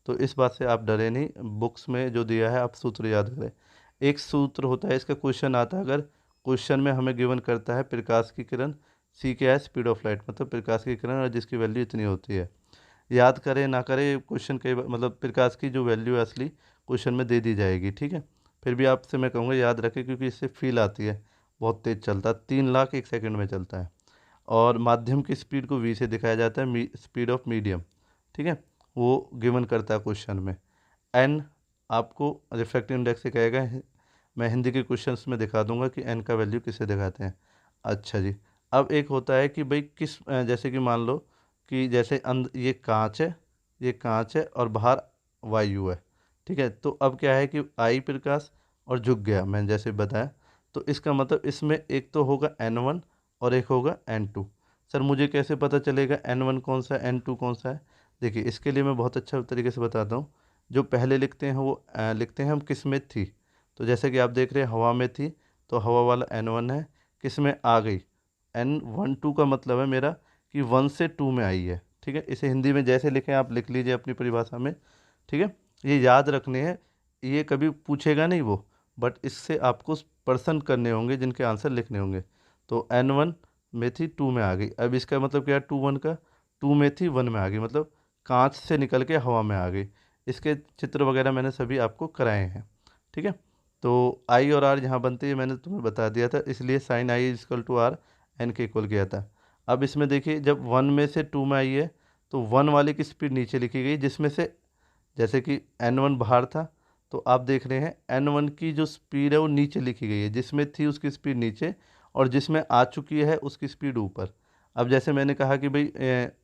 तो इस बात से आप डरे नहीं, बुक्स में जो दिया है आप सूत्र याद करें। एक सूत्र होता है, इसका क्वेश्चन आता है, अगर क्वेश्चन में हमें गिवन करता है प्रकाश की किरण सी क्या है, स्पीड ऑफ लाइट, मतलब प्रकाश की किरण और जिसकी वैल्यू इतनी होती है। याद करें ना करें क्वेश्चन कई मतलब प्रकाश की जो वैल्यू है असली क्वेश्चन में दे दी जाएगी, ठीक है। फिर भी आपसे मैं कहूँगा याद रखें क्योंकि इससे फील आती है, बहुत तेज़ चलता है, 3 लाख 1 सेकंड में चलता है। और माध्यम की स्पीड को वी से दिखाया जाता है, स्पीड ऑफ मीडियम, ठीक है, वो गिवन करता है क्वेश्चन में। एन आपको रिफ्रैक्टिव इंडेक्स से कहेगा, मैं हिंदी के क्वेश्चंस में दिखा दूंगा कि एन का वैल्यू किसे दिखाते हैं। अच्छा जी, अब एक होता है कि भाई किस जैसे कि मान लो कि जैसे ये कांच है, ये कांच है और बाहर वायु है, ठीक है। तो अब क्या है कि आई प्रकाश और झुक गया, मैंने जैसे बताया, तो इसका मतलब इसमें एक तो होगा N1 और एक होगा N2। सर मुझे कैसे पता चलेगा N1 कौन सा है N2 कौन सा है, देखिए इसके लिए मैं बहुत अच्छा तरीके से बताता हूँ। जो पहले लिखते हैं वो लिखते हैं हम किस में थी, तो जैसे कि आप देख रहे हैं हवा में थी, तो हवा वाला N1 है, किस में आ गई N12 का मतलब है मेरा कि 1 से 2 में आई है, ठीक है। इसे हिंदी में जैसे लिखें आप लिख लीजिए अपनी परिभाषा में, ठीक है। ये याद रखने हैं, ये कभी पूछेगा नहीं वो, बट इससे आपको पर्सन करने होंगे जिनके आंसर लिखने होंगे। तो N1 में थी 2 में आ गई, अब इसका मतलब क्या है 2 1 का, 2 में थी 1 में आ गई, मतलब कांच से निकल के हवा में आ गई। इसके चित्र वगैरह मैंने सभी आपको कराए हैं, ठीक है। तो आई और आर यहाँ बनते हैं मैंने तुम्हें बता दिया था, इसलिए sine i is equal to r n के इक्वल किया था। अब इसमें देखिए जब 1 में से 2 में आई है, तो 1 वाले की स्पीड नीचे लिखी गई, जैसे कि N1 बाहर था, तो आप देख रहे हैं N1 की जो स्पीड है वो नीचे लिखी गई है, जिसमें थी उसकी स्पीड नीचे और जिसमें आ चुकी है उसकी स्पीड ऊपर। अब जैसे मैंने कहा कि भाई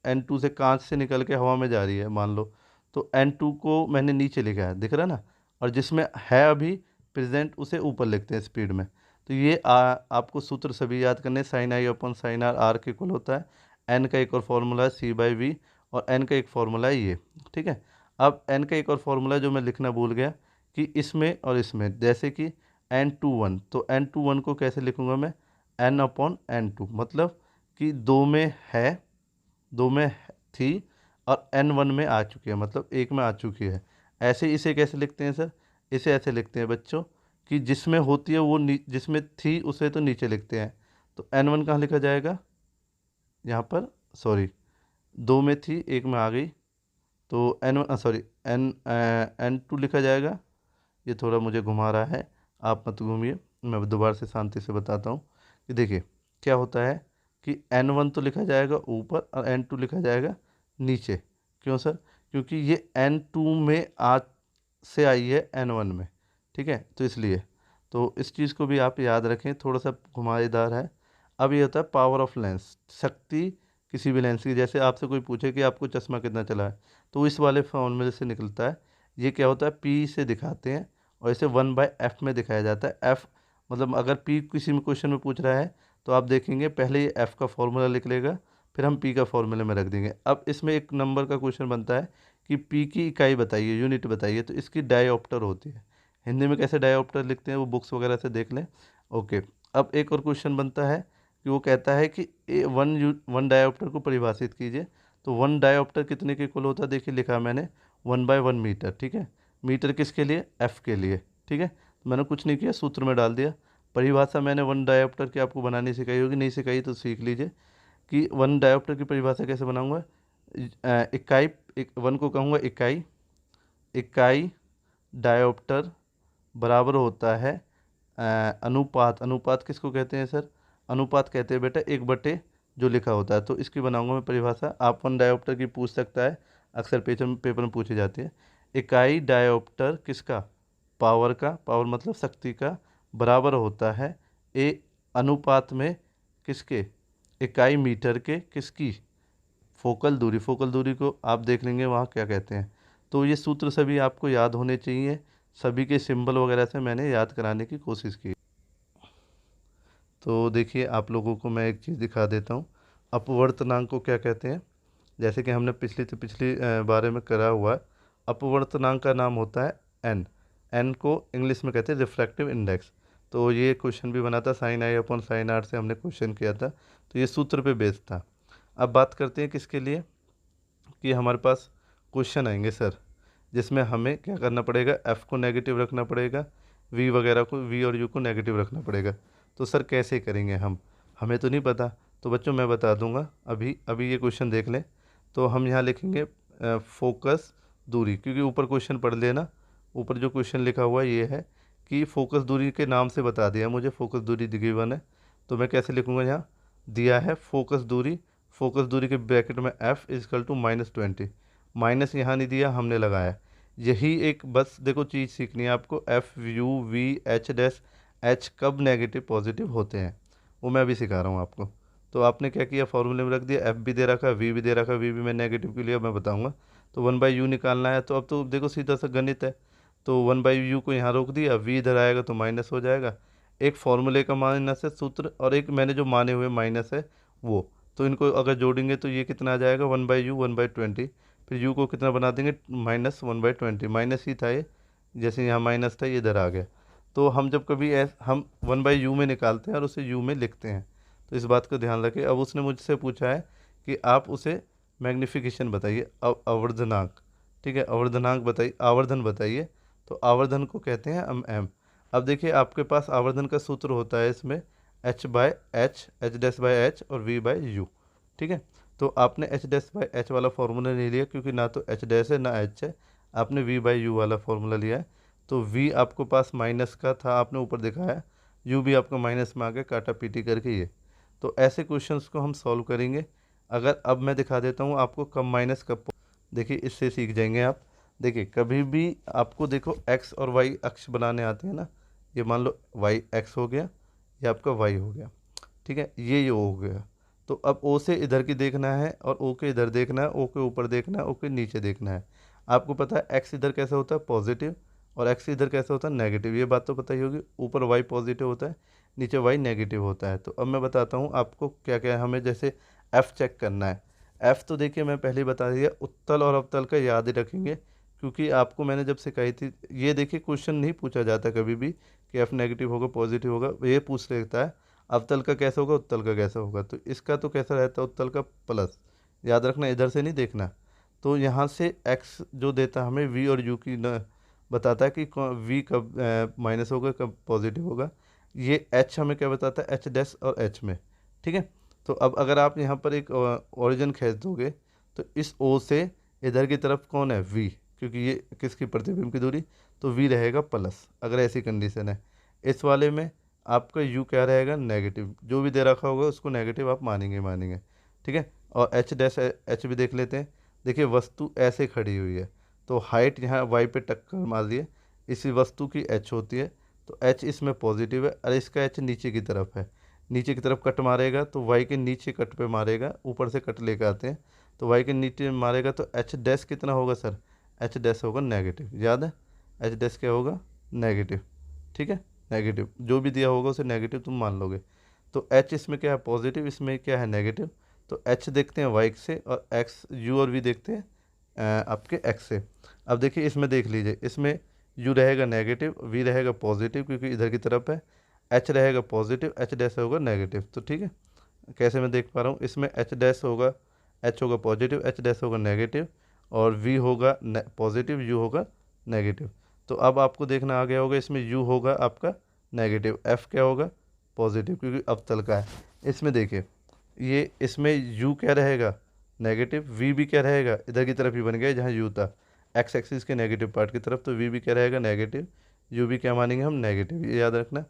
N2 से कांच से निकल के हवा में जा रही है मान लो, तो N2 को मैंने नीचे लिखा है, दिख रहा है ना, और जिसमें है अभी प्रेजेंट उसे ऊपर लिखते हैं स्पीड में। तो ये आपको सूत्र सभी याद करने, sine i upon sine r, r के इक्वल होता है, एन का एक और फॉर्मूला है सी बाई वी, और एन का एक फॉर्मूला है ये, ठीक है। अब एन का एक और फॉर्मूला जो मैं लिखना भूल गया कि इसमें और इसमें, जैसे कि N21, तो N21 को कैसे लिखूंगा मैं, एन अपॉन N2, मतलब कि दो में है, दो में थी और N1 में आ चुकी है, मतलब एक में आ चुकी है। ऐसे इसे कैसे लिखते हैं सर, इसे ऐसे लिखते हैं बच्चों कि जिसमें होती है वो जिसमें थी उसे तो नीचे लिखते हैं, तो N1 कहाँ लिखा जाएगा, यहाँ पर, सॉरी, दो में थी एक में आ गई, तो N1 सॉरी N2 लिखा जाएगा। ये थोड़ा मुझे घुमा रहा है, आप मत घूमिए, मैं दोबारा से शांति से बताता हूँ कि देखिए क्या होता है कि N1 तो लिखा जाएगा ऊपर और N2 लिखा जाएगा नीचे। क्यों सर, क्योंकि ये N2 में आ से आई है N1 में, ठीक है, तो इसलिए, तो इस चीज़ को भी आप याद रखें, थोड़ा सा घुमाईदार है। अब ये होता है पावर ऑफ लेंस, शक्ति किसी भी लेंस की। जैसे आपसे कोई पूछे कि आपको चश्मा कितना चला है, तो इस वाले फॉर्मूले से निकलता है। ये क्या होता है, पी से दिखाते हैं और इसे 1/f में दिखाया जाता है। एफ मतलब अगर पी किसी में क्वेश्चन में पूछ रहा है तो आप देखेंगे पहले ये एफ का फॉर्मूला लिख लेगा, फिर हम पी का फॉर्मूले में रख देंगे। अब इसमें एक नंबर का क्वेश्चन बनता है कि पी की इकाई बताइए, यूनिट बताइए, तो इसकी डायोप्टर होती है। हिंदी में कैसे डायोप्टर लिखते हैं वो बुक्स वगैरह से देख लें। ओके, अब एक और क्वेश्चन बनता है कि वो कहता है कि वन डायोप्टर को परिभाषित कीजिए। तो वन डायोप्टर कितने के इक्वल होता है, देखिए लिखा मैंने 1/1 मीटर, ठीक है। मीटर किसके लिए, एफ के लिए, ठीक है। मैंने कुछ नहीं किया, सूत्र में डाल दिया। परिभाषा मैंने वन डायोप्टर की आपको बनानी सिखाई होगी, नहीं सिखाई तो सीख लीजिए कि वन डायोप्टर की परिभाषा कैसे बनाऊंगा। इकाई, वन को कहूँगा इकाई, इकाई डायोप्टर बराबर होता है अनुपात। अनुपात किसको कहते हैं सर, अनुपात कहते हैं बेटा 1/, जो लिखा होता है। तो इसकी बनाऊंगा मैं परिभाषा, आप वन डायोप्टर की पूछ सकता है, अक्सर पेपर में पूछी जाती है। इकाई डायोप्टर किसका, पावर का, पावर मतलब शक्ति का, बराबर होता है ए अनुपात में किसके, इकाई मीटर के, किसकी, फोकल दूरी। फोकल दूरी को आप देख लेंगे वहाँ क्या कहते हैं। तो ये सूत्र सभी आपको याद होने चाहिए, सभी के सिंबल वगैरह से मैंने याद कराने की कोशिश की। तो देखिए आप लोगों को मैं एक चीज़ दिखा देता हूँ, अपवर्तनांक को क्या कहते हैं। जैसे कि हमने पिछली बारे में करा हुआ है, अपवर्तनांक का नाम होता है एन। एन को इंग्लिश में कहते हैं रिफ्रैक्टिव इंडेक्स। तो ये क्वेश्चन भी बना था, sine i upon sine r से हमने क्वेश्चन किया था, तो ये सूत्र पे बेस्ड था। अब बात करते हैं किसके लिए, कि हमारे पास क्वेश्चन आएंगे सर, जिसमें हमें क्या करना पड़ेगा, एफ़ को नेगेटिव रखना पड़ेगा, वी वगैरह को, वी और यू को नेगेटिव रखना पड़ेगा। तो सर कैसे करेंगे हम, हमें तो नहीं पता। तो बच्चों मैं बता दूंगा, अभी अभी ये क्वेश्चन देख लें। तो हम यहाँ लिखेंगे फोकस दूरी, क्योंकि ऊपर क्वेश्चन पढ़ लेना, ऊपर जो क्वेश्चन लिखा हुआ है ये है कि फोकस दूरी के नाम से बता दिया मुझे, फोकस दूरी गिवन है। तो मैं कैसे लिखूँगा, यहाँ दिया है फोकस दूरी, फोकस दूरी के ब्रैकेट में एफ इजकल टू -20, माइनस यहाँ नहीं दिया, हमने लगाया। यही एक बस देखो चीज़ सीखनी है आपको, F you V H dash H कब नेगेटिव पॉजिटिव होते हैं, वो मैं अभी सिखा रहा हूँ आपको। तो आपने क्या किया, फॉर्मूले में रख दिया, एफ भी दे रखा, वी भी दे रखा, वी भी मैं नेगेटिव के लिए मैं बताऊँगा। तो 1/u निकालना है, तो अब तो देखो सीधा सा गणित है। तो 1/u को यहाँ रोक दिया, वी इधर आएगा तो माइनस हो जाएगा। एक फॉर्मूले का माइनस है सूत्र, और एक मैंने जो माने हुए माइनस है वो, तो इनको अगर जोड़ेंगे तो ये कितना आ जाएगा, 1/u 1/20। फिर u को कितना बना देंगे, -1/20, माइनस ही था ये, जैसे यहाँ माइनस था ये इधर आ गया। तो हम जब कभी हम 1/u में निकालते हैं और उसे u में लिखते हैं, तो इस बात का ध्यान रखें। अब उसने मुझसे पूछा है कि आप उसे मैग्निफिकेशन बताइए, आवर्धनांक, ठीक है, आवर्धनांक बताइए, आवर्धन बताइए। तो आवर्धन को कहते हैं हम एम। अब देखिए आपके पास आवर्धन का सूत्र होता है इसमें h/h, h'/h और v/u, ठीक है। तो आपने h'/h वाला फॉर्मूला नहीं लिया, क्योंकि ना तो h' है ना h है, आपने v/u वाला फॉर्मूला लिया है। तो v आपको पास माइनस का था, आपने ऊपर दिखाया, u भी आपका माइनस में आ गया, काटा पीटी करके ये। तो ऐसे क्वेश्चंस को हम सॉल्व करेंगे। अगर अब मैं दिखा देता हूँ आपको कब माइनस कब, देखिए इससे सीख जाएंगे आप। देखिए कभी भी आपको देखो एक्स और वाई अक्ष बनाने आते हैं ना, ये मान लो वाई एक्स हो गया, ये आपका वाई हो गया, ठीक है, ये ओ हो गया। तो अब ओ से इधर की देखना है और ओ के इधर देखना है, ओ के ऊपर देखना है, ओ के नीचे देखना है। आपको पता है एक्स इधर कैसा होता है पॉजिटिव, और एक्स इधर कैसा होता है नेगेटिव, ये बात तो पता ही होगी। ऊपर वाई पॉजिटिव होता है, नीचे वाई नेगेटिव होता है। तो अब मैं बताता हूँ आपको क्या क्या है हमें, जैसे एफ़ चेक करना है। एफ़ तो देखिए मैं पहले ही बता दिया, उत्तल और अवतल का याद ही रखेंगे, क्योंकि आपको मैंने जब सिखाई थी, ये देखिए क्वेश्चन नहीं पूछा जाता कभी भी कि एफ नेगेटिव होगा पॉजिटिव होगा, ये पूछ लेता है अवतल का कैसा होगा उत्तल का कैसा होगा। तो इसका तो कैसा रहता है उत्तल का प्लस, याद रखना इधर से नहीं देखना। तो यहाँ से एक्स जो देता है हमें वी और यू की न बताता है कि वी कब माइनस होगा कब पॉजिटिव होगा। ये एच हमें क्या बताता है एच डैश और एच में, ठीक है। तो अब अगर आप यहाँ पर एक ओरिजिन खींच दोगे तो इस ओ से इधर की तरफ कौन है वी, क्योंकि ये किसकी प्रतिबिंब की दूरी, तो वी रहेगा प्लस अगर ऐसी कंडीशन है। इस वाले में आपका यू क्या रहेगा नेगेटिव, जो भी दे रखा होगा उसको नेगेटिव आप मानेंगे मानेंगे, ठीक है। और एच डैश एच भी देख लेते हैं। देखिए वस्तु ऐसे खड़ी हुई है, तो हाइट यहाँ वाई पे टक्कर मार दिए, इसी वस्तु की एच होती है, तो एच इसमें पॉजिटिव है, और इसका एच नीचे की तरफ है, नीचे की तरफ कट मारेगा तो वाई के नीचे कट पे मारेगा, ऊपर से कट लेकर आते हैं तो वाई के नीचे मारेगा, तो एच डैश कितना होगा सर, एच डैश होगा नेगेटिव, याद है एच डैश क्या होगा नेगेटिव, ठीक है। नेगेटिव जो भी दिया होगा उसे नेगेटिव तुम मान लोगे। तो एच इसमें क्या है पॉजिटिव, इसमें क्या है नेगेटिव। तो एच देखते हैं वाई से, और एक्स यू और वी देखते हैं आपके एक्स से। अब देखिए इसमें देख लीजिए, इसमें यू रहेगा नेगेटिव, वी रहेगा पॉजिटिव क्योंकि इधर की तरफ है, एच रहेगा पॉजिटिव, एच डैश होगा नेगेटिव। तो ठीक है, कैसे मैं देख पा रहा हूँ, इसमें एच डैश होगा, एच होगा पॉजिटिव, एच डैश होगा नेगेटिव, और वी होगा पॉजिटिव, यू होगा नेगेटिव। तो अब आपको देखना आ गया होगा, इसमें यू होगा आपका नेगेटिव, एफ क्या होगा पॉजिटिव क्योंकि अवतल का है। इसमें देखिए ये इसमें यू क्या रहेगा नेगेटिव, वी भी क्या रहेगा इधर की तरफ ही बन गया जहाँ यू था, एक्स एक्सिस के नेगेटिव पार्ट की तरफ, तो वी भी क्या रहेगा नेगेटिव, यू भी क्या मानेंगे हम नेगेटिव, ये याद रखना।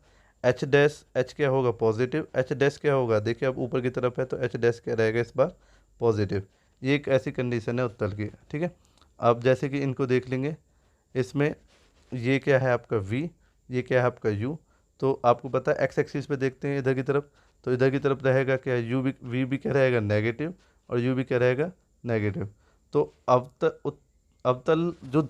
एच डैश एच क्या होगा पॉजिटिव, एच डैश क्या होगा देखिए अब ऊपर की तरफ है तो एच डैश क्या रहेगा इस बार पॉजिटिव। ये एक ऐसी कंडीशन है उत्तल की, ठीक है। अब जैसे कि इनको देख लेंगे, इसमें ये क्या है आपका v, ये क्या है आपका u। तो आपको पता है एक्स एक्सिस पे देखते हैं इधर की तरफ, तो इधर की तरफ रहेगा क्या u भी, v भी क्या रहेगा नेगेटिव, और u भी क्या रहेगा नेगेटिव। तो अवतल जो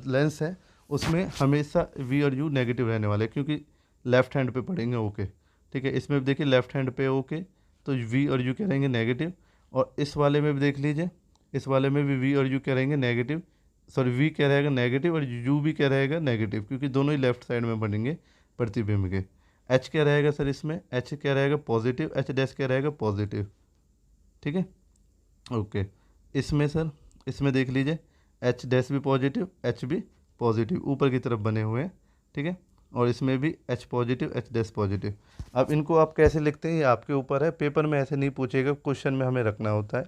लेंस है उसमें हमेशा v और u नेगेटिव रहने वाले हैं, क्योंकि लेफ्ट हैंड पे पड़ेंगे ओके, ठीक है। इसमें भी देखिए लेफ्ट हैंड पे ओके, तो v और u क्या रहेंगे नेगेटिव। और इस वाले में भी देख लीजिए, इस वाले में भी v और u क्या रहेंगे नेगेटिव, सॉरी वी क्या रहेगा नेगेटिव और यू भी क्या रहेगा नेगेटिव, क्योंकि दोनों ही लेफ्ट साइड में बनेंगे प्रतिबिंब के। एच क्या रहेगा सर इसमें, एच क्या रहेगा पॉजिटिव, एच डैश क्या रहेगा पॉजिटिव, ठीक है ओके। इसमें सर इसमें देख लीजिए एच डैश भी पॉजिटिव, एच भी पॉजिटिव ऊपर की तरफ बने हुए हैं, ठीक है। और इसमें भी H positive, H dash positive. अब इनको आप कैसे लिखते हैं ये आपके ऊपर है, पेपर में ऐसे नहीं पूछेगा, क्वेश्चन में हमें रखना होता है।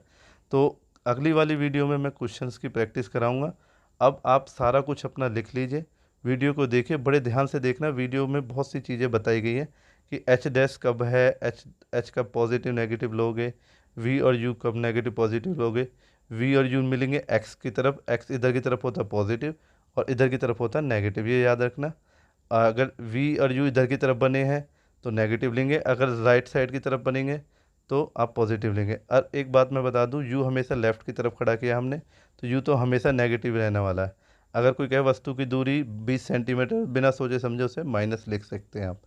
तो अगली वाली वीडियो में मैं क्वेश्चंस की प्रैक्टिस कराऊंगा। अब आप सारा कुछ अपना लिख लीजिए, वीडियो को देखिए, बड़े ध्यान से देखना, वीडियो में बहुत सी चीज़ें बताई गई हैं कि एच डैश कब है, एच एच कब पॉजिटिव नेगेटिव लोगे, वी और यू कब नेगेटिव पॉजिटिव लोगे। वी और यू मिलेंगे एक्स की तरफ, एक्स इधर की तरफ होता है पॉजिटिव और इधर की तरफ होता है नेगेटिव, ये याद रखना। अगर वी और यू इधर की तरफ बने हैं तो नेगेटिव लेंगे, अगर राइट साइड की तरफ बनेंगे तो आप पॉजिटिव लेंगे। और एक बात मैं बता दूं, यू हमेशा लेफ़्ट की तरफ खड़ा किया हमने, तो यू तो हमेशा नेगेटिव रहने वाला है। अगर कोई कहे वस्तु की दूरी 20 सेंटीमीटर, बिना सोचे समझे उसे माइनस लिख सकते हैं आप।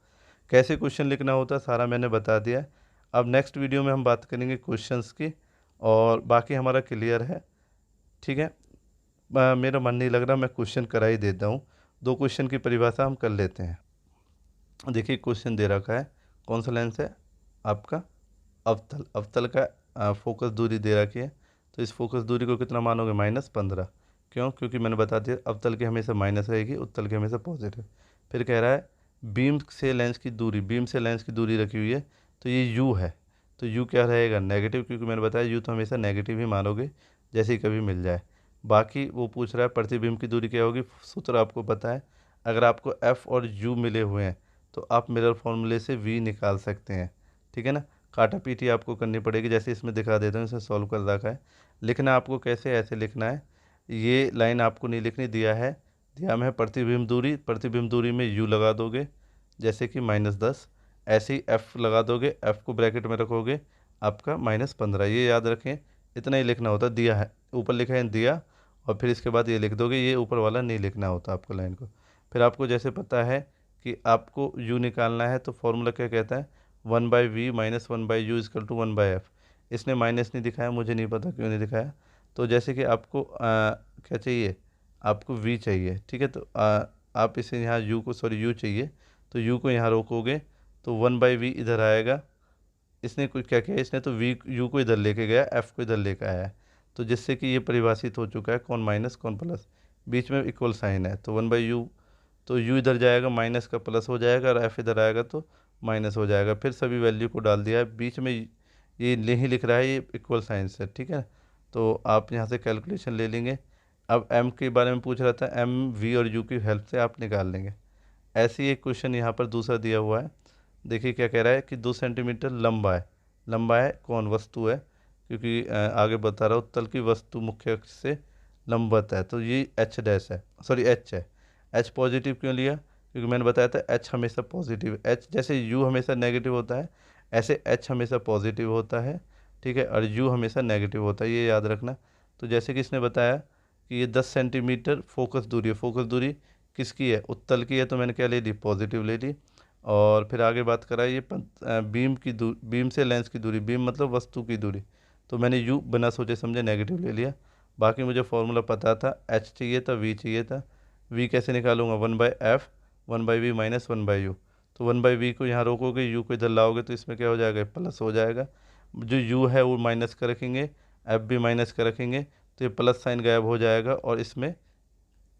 कैसे क्वेश्चन लिखना होता है सारा मैंने बता दिया है। अब नेक्स्ट वीडियो में हम बात करेंगे क्वेश्चंस की, और बाकी हमारा क्लियर है, ठीक है। मेरा मन नहीं लग रहा, मैं क्वेश्चन करा ही देता हूँ। दो क्वेश्चन की परिभाषा हम कर लेते हैं। देखिए क्वेश्चन दे रखा है, कौन सा लेंस है आपका अवतल, अवतल का फोकस दूरी दे रखी है, तो इस फोकस दूरी को कितना मानोगे -15। क्यों, क्योंकि मैंने बता दिया अवतल की हमेशा माइनस रहेगी, उत्तल की हमेशा पॉजिटिव। फिर कह रहा है बीम से लेंस की दूरी, बीम से लेंस की दूरी रखी हुई है, तो ये यू है, तो यू क्या रहेगा नेगेटिव, क्योंकि मैंने बताया यू तो हमेशा नेगेटिव ही मानोगे जैसे ही कभी मिल जाए। बाकी वो पूछ रहा है प्रतिबिंब की दूरी क्या होगी, सूत्र आपको पता है। अगर आपको एफ़ और यू मिले हुए हैं तो आप मिरर फॉर्मूले से वी निकाल सकते हैं, ठीक है ना। काटा पीटी आपको करनी पड़ेगी, जैसे इसमें दिखा देता हूँ, इसे सॉल्व कर रखा है। लिखना आपको कैसे, ऐसे लिखना है, ये लाइन आपको नहीं लिखनी, दिया है, दिया में है प्रतिबिंब दूरी में u लगा दोगे जैसे कि -10, ऐसे ही f लगा दोगे, f को ब्रैकेट में रखोगे आपका -15। ये याद रखें, इतना ही लिखना होता, दिया है ऊपर लिखा है दिया, और फिर इसके बाद ये लिख दोगे, ये ऊपर वाला नहीं लिखना होता आपको लाइन को। फिर आपको जैसे पता है कि आपको u निकालना है, तो फॉर्मूला क्या कहता है, 1/v - 1/u = 1/f। इसने माइनस नहीं दिखाया, मुझे नहीं पता क्यों नहीं दिखाया। तो जैसे कि आपको क्या चाहिए, आपको v चाहिए, ठीक है, तो आप इसे यहाँ u चाहिए, तो u को यहाँ रोकोगे तो 1/v इधर आएगा। इसने कुछ क्या किया, इसने तो u को इधर लेके गया, f को इधर लेके आया है, तो जिससे कि ये परिभाषित हो चुका है कौन माइनस कौन प्लस, बीच में इक्वल साइन है, तो 1/u, तो u इधर जाएगा माइनस का प्लस हो जाएगा, और f इधर आएगा तो माइनस हो जाएगा। फिर सभी वैल्यू को डाल दिया है, बीच में ये नहीं लिख रहा है, ये इक्वल साइन से, ठीक है। तो आप यहाँ से कैलकुलेशन ले लेंगे। अब m के बारे में पूछ रहा था, m v और u की हेल्प से आप निकाल लेंगे। ऐसे ही एक क्वेश्चन यहाँ पर दूसरा दिया हुआ है, देखिए क्या कह रहा है कि 2 सेंटीमीटर लंबा है, लंबा है कौन, वस्तु है, क्योंकि आगे बता रहा हूँ, तल की वस्तु मुख्य अक्ष से लंबवत है, तो ये h डैश है, सॉरी h है। h पॉजिटिव क्यों लिया, क्योंकि मैंने बताया था h हमेशा पॉजिटिव, h जैसे u हमेशा नेगेटिव होता है, ऐसे h हमेशा पॉजिटिव होता है, ठीक है, और u हमेशा नेगेटिव होता है, ये याद रखना। तो जैसे कि इसने बताया कि ये 10 सेंटीमीटर फोकस दूरी है, फोकस दूरी किसकी है, उत्तल की है, तो मैंने क्या ले ली, पॉजिटिव ले ली। और फिर आगे बात करा ये बीम से लेंस की दूरी, बीम मतलब वस्तु की दूरी, तो मैंने u बिना सोचे समझे नेगेटिव ले लिया। बाकी मुझे फॉर्मूला पता था, h चाहिए था, v चाहिए था। v कैसे निकालूंगा, 1/f 1/v - 1/u, तो 1/v को यहाँ रोकोगे, u को इधर लाओगे, तो इसमें क्या हो जाएगा, प्लस हो जाएगा। जो u है वो माइनस का रखेंगे, f भी माइनस का रखेंगे, तो ये प्लस साइन गायब हो जाएगा, और इसमें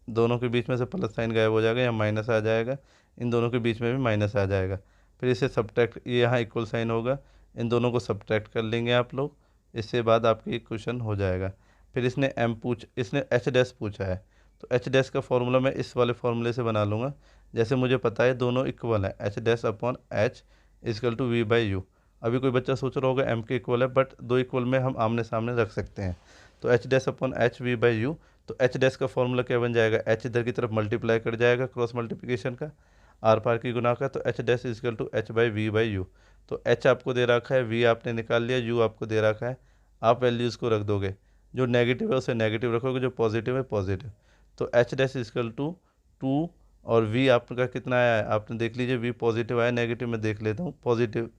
दोनों के बीच में से प्लस साइन गायब हो जाएगा, यहाँ माइनस आ जाएगा, इन दोनों के बीच में भी माइनस आ जाएगा। फिर इसे सब्ट्रैक्ट, ये यहाँ इक्वल साइन होगा, इन दोनों को सब्ट्रैक्ट कर लेंगे आप लोग, इससे बाद आपकी एक क्वेश्चन हो जाएगा। फिर इसने एच डैश पूछा है, तो एच डैश का फॉर्मूला मैं इस वाले फॉर्मूले से बना लूँगा, जैसे मुझे पता है दोनों इक्वल है, H dash upon H = v/u। अभी कोई बच्चा सोच रहा होगा एम के इक्वल है, बट दो इक्वल में हम आमने सामने रख सकते हैं, तो H dash upon H v/u। तो एच डैश का फॉर्मूला क्या बन जाएगा, एच इधर की तरफ मल्टीप्लाई कर जाएगा, क्रॉस मल्टीप्लिकेशन का, आर पार की गुना का, तो एच डैश = h/v/u। तो एच आपको दे रखा है, वी आपने निकाल लिया, यू आपको दे रखा है, आप वैल्यूज़ को रख दोगे, जो नेगेटिव है उसे नेगेटिव रखोगे, जो पॉजिटिव है पॉजिटिव। तो एच डैश = 2, और वी आपका कितना आया है, आपने देख लीजिए, वी पॉजिटिव आया, नेगेटिव में देख लेता हूँ, पॉजिटिव,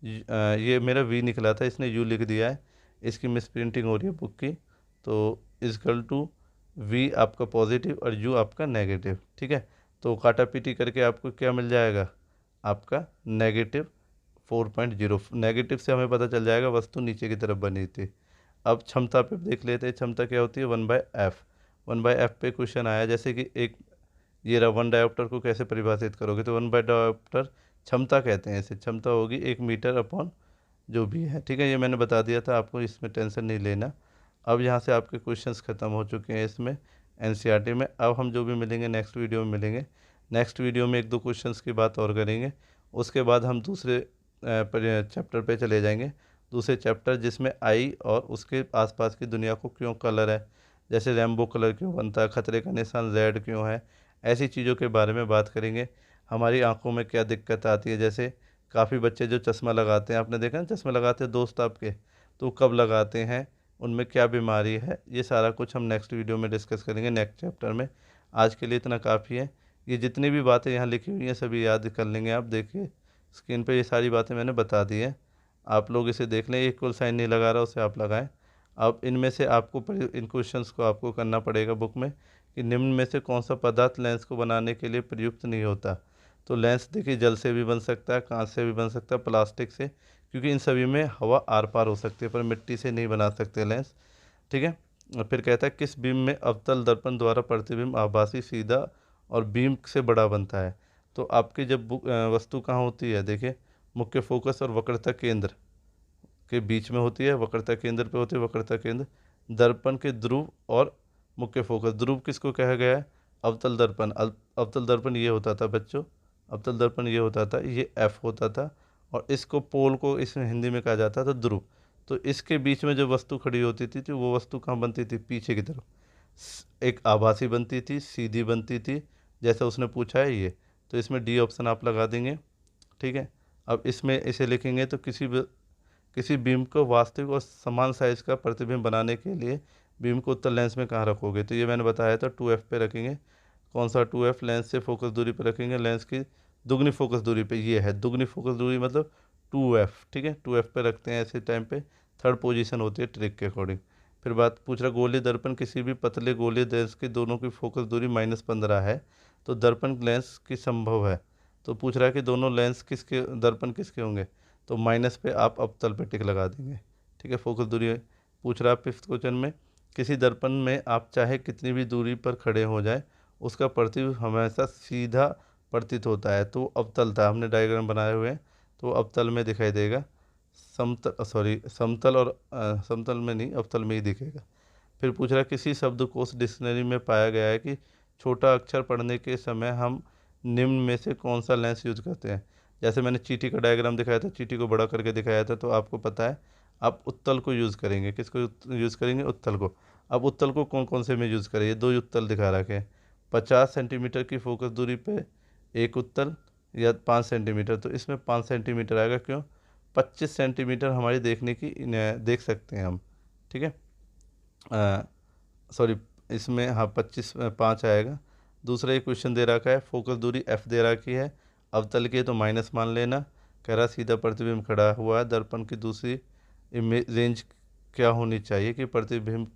ये मेरा वी निकला था, इसने यू लिख दिया है, इसकी मिस प्रिंटिंग हो रही है बुक की, तो = वी आपका पॉजिटिव और यू आपका नेगेटिव, ठीक है। तो काटा पीटी करके आपको क्या मिल जाएगा, आपका -4.0, नेगेटिव से हमें पता चल जाएगा वस्तु नीचे की तरफ बनी थी। अब क्षमता पे देख लेते हैं, क्षमता क्या होती है, 1/f, 1/f पे क्वेश्चन आया, जैसे कि एक ये रहा, 1 डायोप्टर को कैसे परिभाषित करोगे, तो 1 डायोप्टर क्षमता कहते हैं इसे, क्षमता होगी 1 मीटर अपॉन जो भी है, ठीक है, ये मैंने बता दिया था आपको, इसमें टेंशन नहीं लेना। अब यहाँ से आपके क्वेश्चंस ख़त्म हो चुके हैं इसमें एनसीईआरटी में। अब हम जो भी मिलेंगे नेक्स्ट वीडियो में मिलेंगे, नेक्स्ट वीडियो में 1-2 क्वेश्चंस की बात और करेंगे, उसके बाद हम दूसरे चैप्टर पे चले जाएंगे, दूसरे चैप्टर जिसमें आई और उसके आसपास की दुनिया को क्यों कलर है, जैसे रेम्बो कलर क्यों बनता है, खतरे का निशान रेड क्यों है, ऐसी चीज़ों के बारे में बात करेंगे। हमारी आंखों में क्या दिक्कत आती है, जैसे काफ़ी बच्चे जो चश्मा लगाते हैं, आपने देखा ना चश्मा लगाते हैं दोस्त आपके, तो कब लगाते हैं, उनमें क्या बीमारी है, ये सारा कुछ हम नेक्स्ट वीडियो में डिस्कस करेंगे नेक्स्ट चैप्टर में। आज के लिए इतना काफ़ी है, ये जितनी भी बातें यहाँ लिखी हुई हैं सभी याद कर लेंगे आप, देखिए स्क्रीन पे ये सारी बातें मैंने बता दी हैं, आप लोग इसे देख लें, इक्वल साइन नहीं लगा रहा उसे आप लगाएं। अब इनमें से आपको इन क्वेश्चंस को आपको करना पड़ेगा बुक में, कि निम्न में से कौन सा पदार्थ लेंस को बनाने के लिए प्रयुक्त नहीं होता। तो लेंस देखिए जल से भी बन सकता है, कांच से भी बन सकता है, प्लास्टिक से, क्योंकि इन सभी में हवा आर पार हो सकती है, पर मिट्टी से नहीं बना सकते लेंस, ठीक है। और फिर कहता है किस बीम में अवतल दर्पण द्वारा प्रतिबिंब आभासी सीधा और बीम से बड़ा बनता है। तो आपकी जब वस्तु कहाँ होती है, देखिए मुख्य फोकस और वक्रता केंद्र के बीच में होती है, वक्रता केंद्र पे होती है, वक्रता केंद्र दर्पण के ध्रुव और मुख्य फोकस, ध्रुव किसको कहा गया है, अवतल दर्पण, अवतल दर्पण ये होता था बच्चों, अवतल दर्पण ये होता था, ये एफ होता था, और इसको पोल को इसमें हिंदी में कहा जाता था ध्रुव। तो इसके बीच में जो वस्तु खड़ी होती थी तो वो वस्तु कहाँ बनती थी, पीछे की तरफ, एक आभासी बनती थी, सीधी बनती थी, जैसा उसने पूछा है ये, तो इसमें डी ऑप्शन आप लगा देंगे। ठीक है, अब इसमें इसे लिखेंगे तो किसी बीम को वास्तविक और समान साइज का प्रतिबिंब बनाने के लिए बीम को उत्तल लेंस में कहाँ रखोगे, तो ये मैंने बताया था 2f पे रखेंगे। कौन सा 2f? लेंस से फोकस दूरी पर रखेंगे, लेंस की दुगनी फोकस दूरी पे, ये है दुगनी फोकस दूरी मतलब 2f। ठीक है, 2f पे रखते हैं ऐसे टाइम पे, थर्ड पोजीशन होती है ट्रिक के अकॉर्डिंग। फिर बात पूछ रहा, गोलीय दर्पण किसी भी पतले गोलीय लेंस की दोनों की फोकस दूरी -15 है, तो दर्पण लेंस की संभव है। तो पूछ रहा है कि दोनों लेंस किसके, दर्पण किसके होंगे, तो माइनस पे आप अवतल पे टिक लगा देंगे। ठीक है, फोकस दूरी पूछ रहा है 5th क्वेश्चन में, किसी दर्पण में आप चाहे कितनी भी दूरी पर खड़े हो जाए, उसका प्रतिबिंब हमेशा सीधा प्रतीत होता है, तो अवतल था, हमने डायग्राम बनाए हुए हैं, तो अवतल में दिखाई देगा। समतल और समतल में नहीं, अवतल में ही दिखेगा। फिर पूछ रहा है, किसी शब्दकोश डिक्शनरी में पाया गया है कि छोटा अक्षर पढ़ने के समय हम निम्न में से कौन सा लेंस यूज करते हैं। जैसे मैंने चींटी का डायग्राम दिखाया था, चींटी को बड़ा करके दिखाया था, तो आपको पता है आप उत्तल को यूज़ करेंगे। किसको यूज़ करेंगे? उत्तल को। अब उत्तल को कौन कौन से में यूज़ करें, ये दो उत्तल दिखा रखे हैं। 50 सेंटीमीटर की फोकस दूरी पे एक उत्तल या 5 सेंटीमीटर, तो इसमें 5 सेंटीमीटर आएगा। क्यों? 25 सेंटीमीटर हमारी देखने की देख सकते हैं हम। ठीक है, सॉरी, इसमें हाँ 5 आएगा। दूसरा एक क्वेश्चन दे रखा है, फोकस दूरी f दे रखी है, अवतल की है तो माइनस मान लेना। कह रहा सीधा प्रतिबिंब खड़ा हुआ है, दर्पण की दूसरी इमेज रेंज क्या होनी चाहिए कि प्रतिबिंब,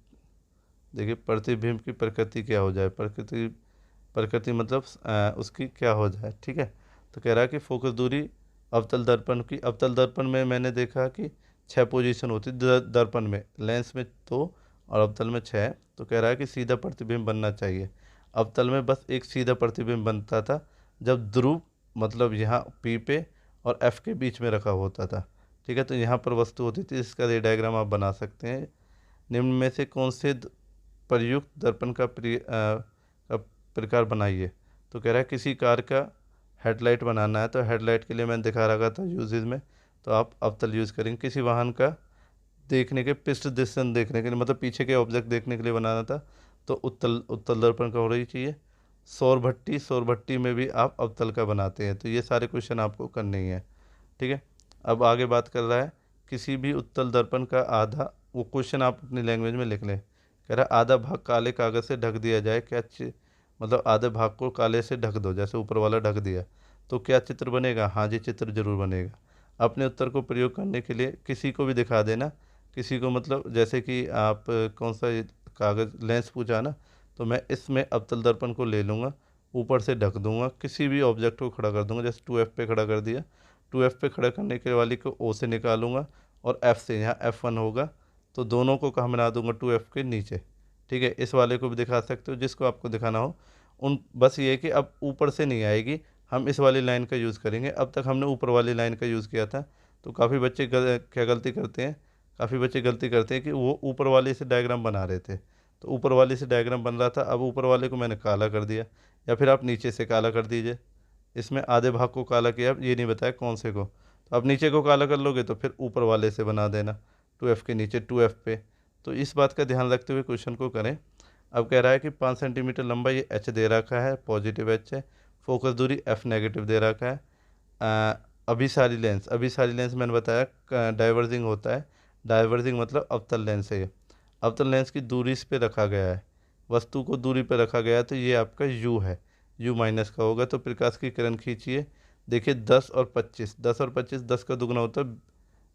देखिए प्रतिबिंब की प्रकृति क्या हो जाए, प्रकृति मतलब उसकी क्या हो जाए। ठीक है, तो कह रहा है कि फोकस दूरी अवतल दर्पण की, अवतल दर्पण में मैंने देखा कि 6 पोजीशन होती दर्पण में, लेंस में 2 और अवतल में 6। तो कह रहा है कि सीधा प्रतिबिंब बनना चाहिए। अवतल में बस एक सीधा प्रतिबिंब बनता था जब ध्रुव मतलब यहाँ पी पे और एफ के बीच में रखा होता था। ठीक है, तो यहाँ पर वस्तु होती थी, इसका ये डायग्राम आप बना सकते हैं। निम्न में से कौन से प्रयुक्त दर्पण का प्रकार बनाइए, तो कह रहा है किसी कार का हेडलाइट बनाना है, तो हेडलाइट के लिए मैंने दिखा रखा था यूजेज में, तो आप अवतल यूज़ करेंगे। किसी वाहन का देखने के पृष्ठ दर्शन देखने के लिए, मतलब पीछे के ऑब्जेक्ट देखने के लिए बनाना था, तो उत्तल उत्तल दर्पण का होना ही चाहिए। सौर भट्टी में भी आप अवतल का बनाते हैं, तो ये सारे क्वेश्चन आपको करने ही हैं। ठीक है, अब आगे बात कर रहा है, किसी भी उत्तल दर्पण का आधा, वो क्वेश्चन आप अपनी लैंग्वेज में लिख लें। कह रहा है आधा भाग काले कागज़ से ढक दिया जाए, क्या मतलब आधे भाग को काले से ढक दो, जैसे ऊपर वाला ढक दिया, तो क्या चित्र बनेगा? हाँ जी, चित्र जरूर बनेगा। अपने उत्तर को प्रयोग करने के लिए किसी को भी दिखा देना, किसी को मतलब जैसे कि आप कौन सा कागज़ लेंस पूछा ना, तो मैं इसमें अवतल दर्पण को ले लूँगा, ऊपर से ढक दूंगा, किसी भी ऑब्जेक्ट को खड़ा कर दूंगा, जैसे 2f पे खड़ा कर दिया, 2f पे खड़ा करने के वाली को o से निकालूंगा और f से, यहाँ f1 होगा, तो दोनों को कहाँ बना दूंगा? 2f के नीचे। ठीक है, इस वाले को भी दिखा सकते हो, जिसको आपको दिखाना हो। बस ये है कि अब ऊपर से नहीं आएगी, हम इस वाली लाइन का यूज़ करेंगे। अब तक हमने ऊपर वाली लाइन का यूज़ किया था, तो काफ़ी बच्चे क्या गलती करते हैं, काफ़ी बच्चे गलती करते हैं कि वो ऊपर वाले से डायग्राम बना रहे थे, तो ऊपर वाले से डायग्राम बन रहा था, अब ऊपर वाले को मैंने काला कर दिया, या फिर आप नीचे से काला कर दीजिए। इसमें आधे भाग को काला किया, ये नहीं बताया कौन से को, तो आप नीचे को काला कर लोगे तो फिर ऊपर वाले से बना देना, 2f के नीचे 2f पे। तो इस बात का ध्यान रखते हुए क्वेश्चन को करें। अब कह रहा है कि 5 सेंटीमीटर लंबा ये h दे रखा है, पॉजिटिव h है, फोकस दूरी f नेगेटिव दे रखा है। अभिसारी लेंस मैंने बताया डाइवर्जिंग होता है, डाइवर्जिंग मतलब अवतल लेंस है। अवतल लेंस की दूरी इस पे रखा गया है, वस्तु को दूरी पे रखा गया है, तो ये आपका u है, u माइनस का होगा। तो प्रकाश की किरण खींचिए, देखिए 10 और 25, 10 और 25 10 का दुगना होता है,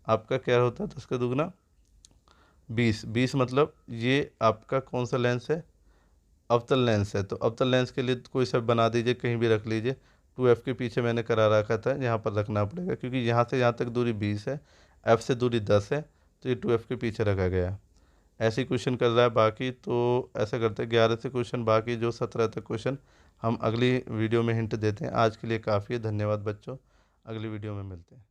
आपका क्या होता है 10 का दुगना 20, 20 मतलब ये आपका कौन सा लेंस है? अवतल लेंस है। तो अवतल लेंस के लिए कोई सा बना दीजिए, कहीं भी रख लीजिए। 2f के पीछे मैंने करा रखा था, यहाँ पर रखना पड़ेगा क्योंकि यहाँ से यहाँ तक दूरी 20 है, f से दूरी 10 है, तो ये 2f के पीछे रखा गया है। ऐसे क्वेश्चन कर रहा है बाकी, तो ऐसा करते हैं 11 से क्वेश्चन, बाकी जो 17 तक क्वेश्चन हम अगली वीडियो में हिंट देते हैं। आज के लिए काफ़ी है, धन्यवाद बच्चों, अगली वीडियो में मिलते हैं।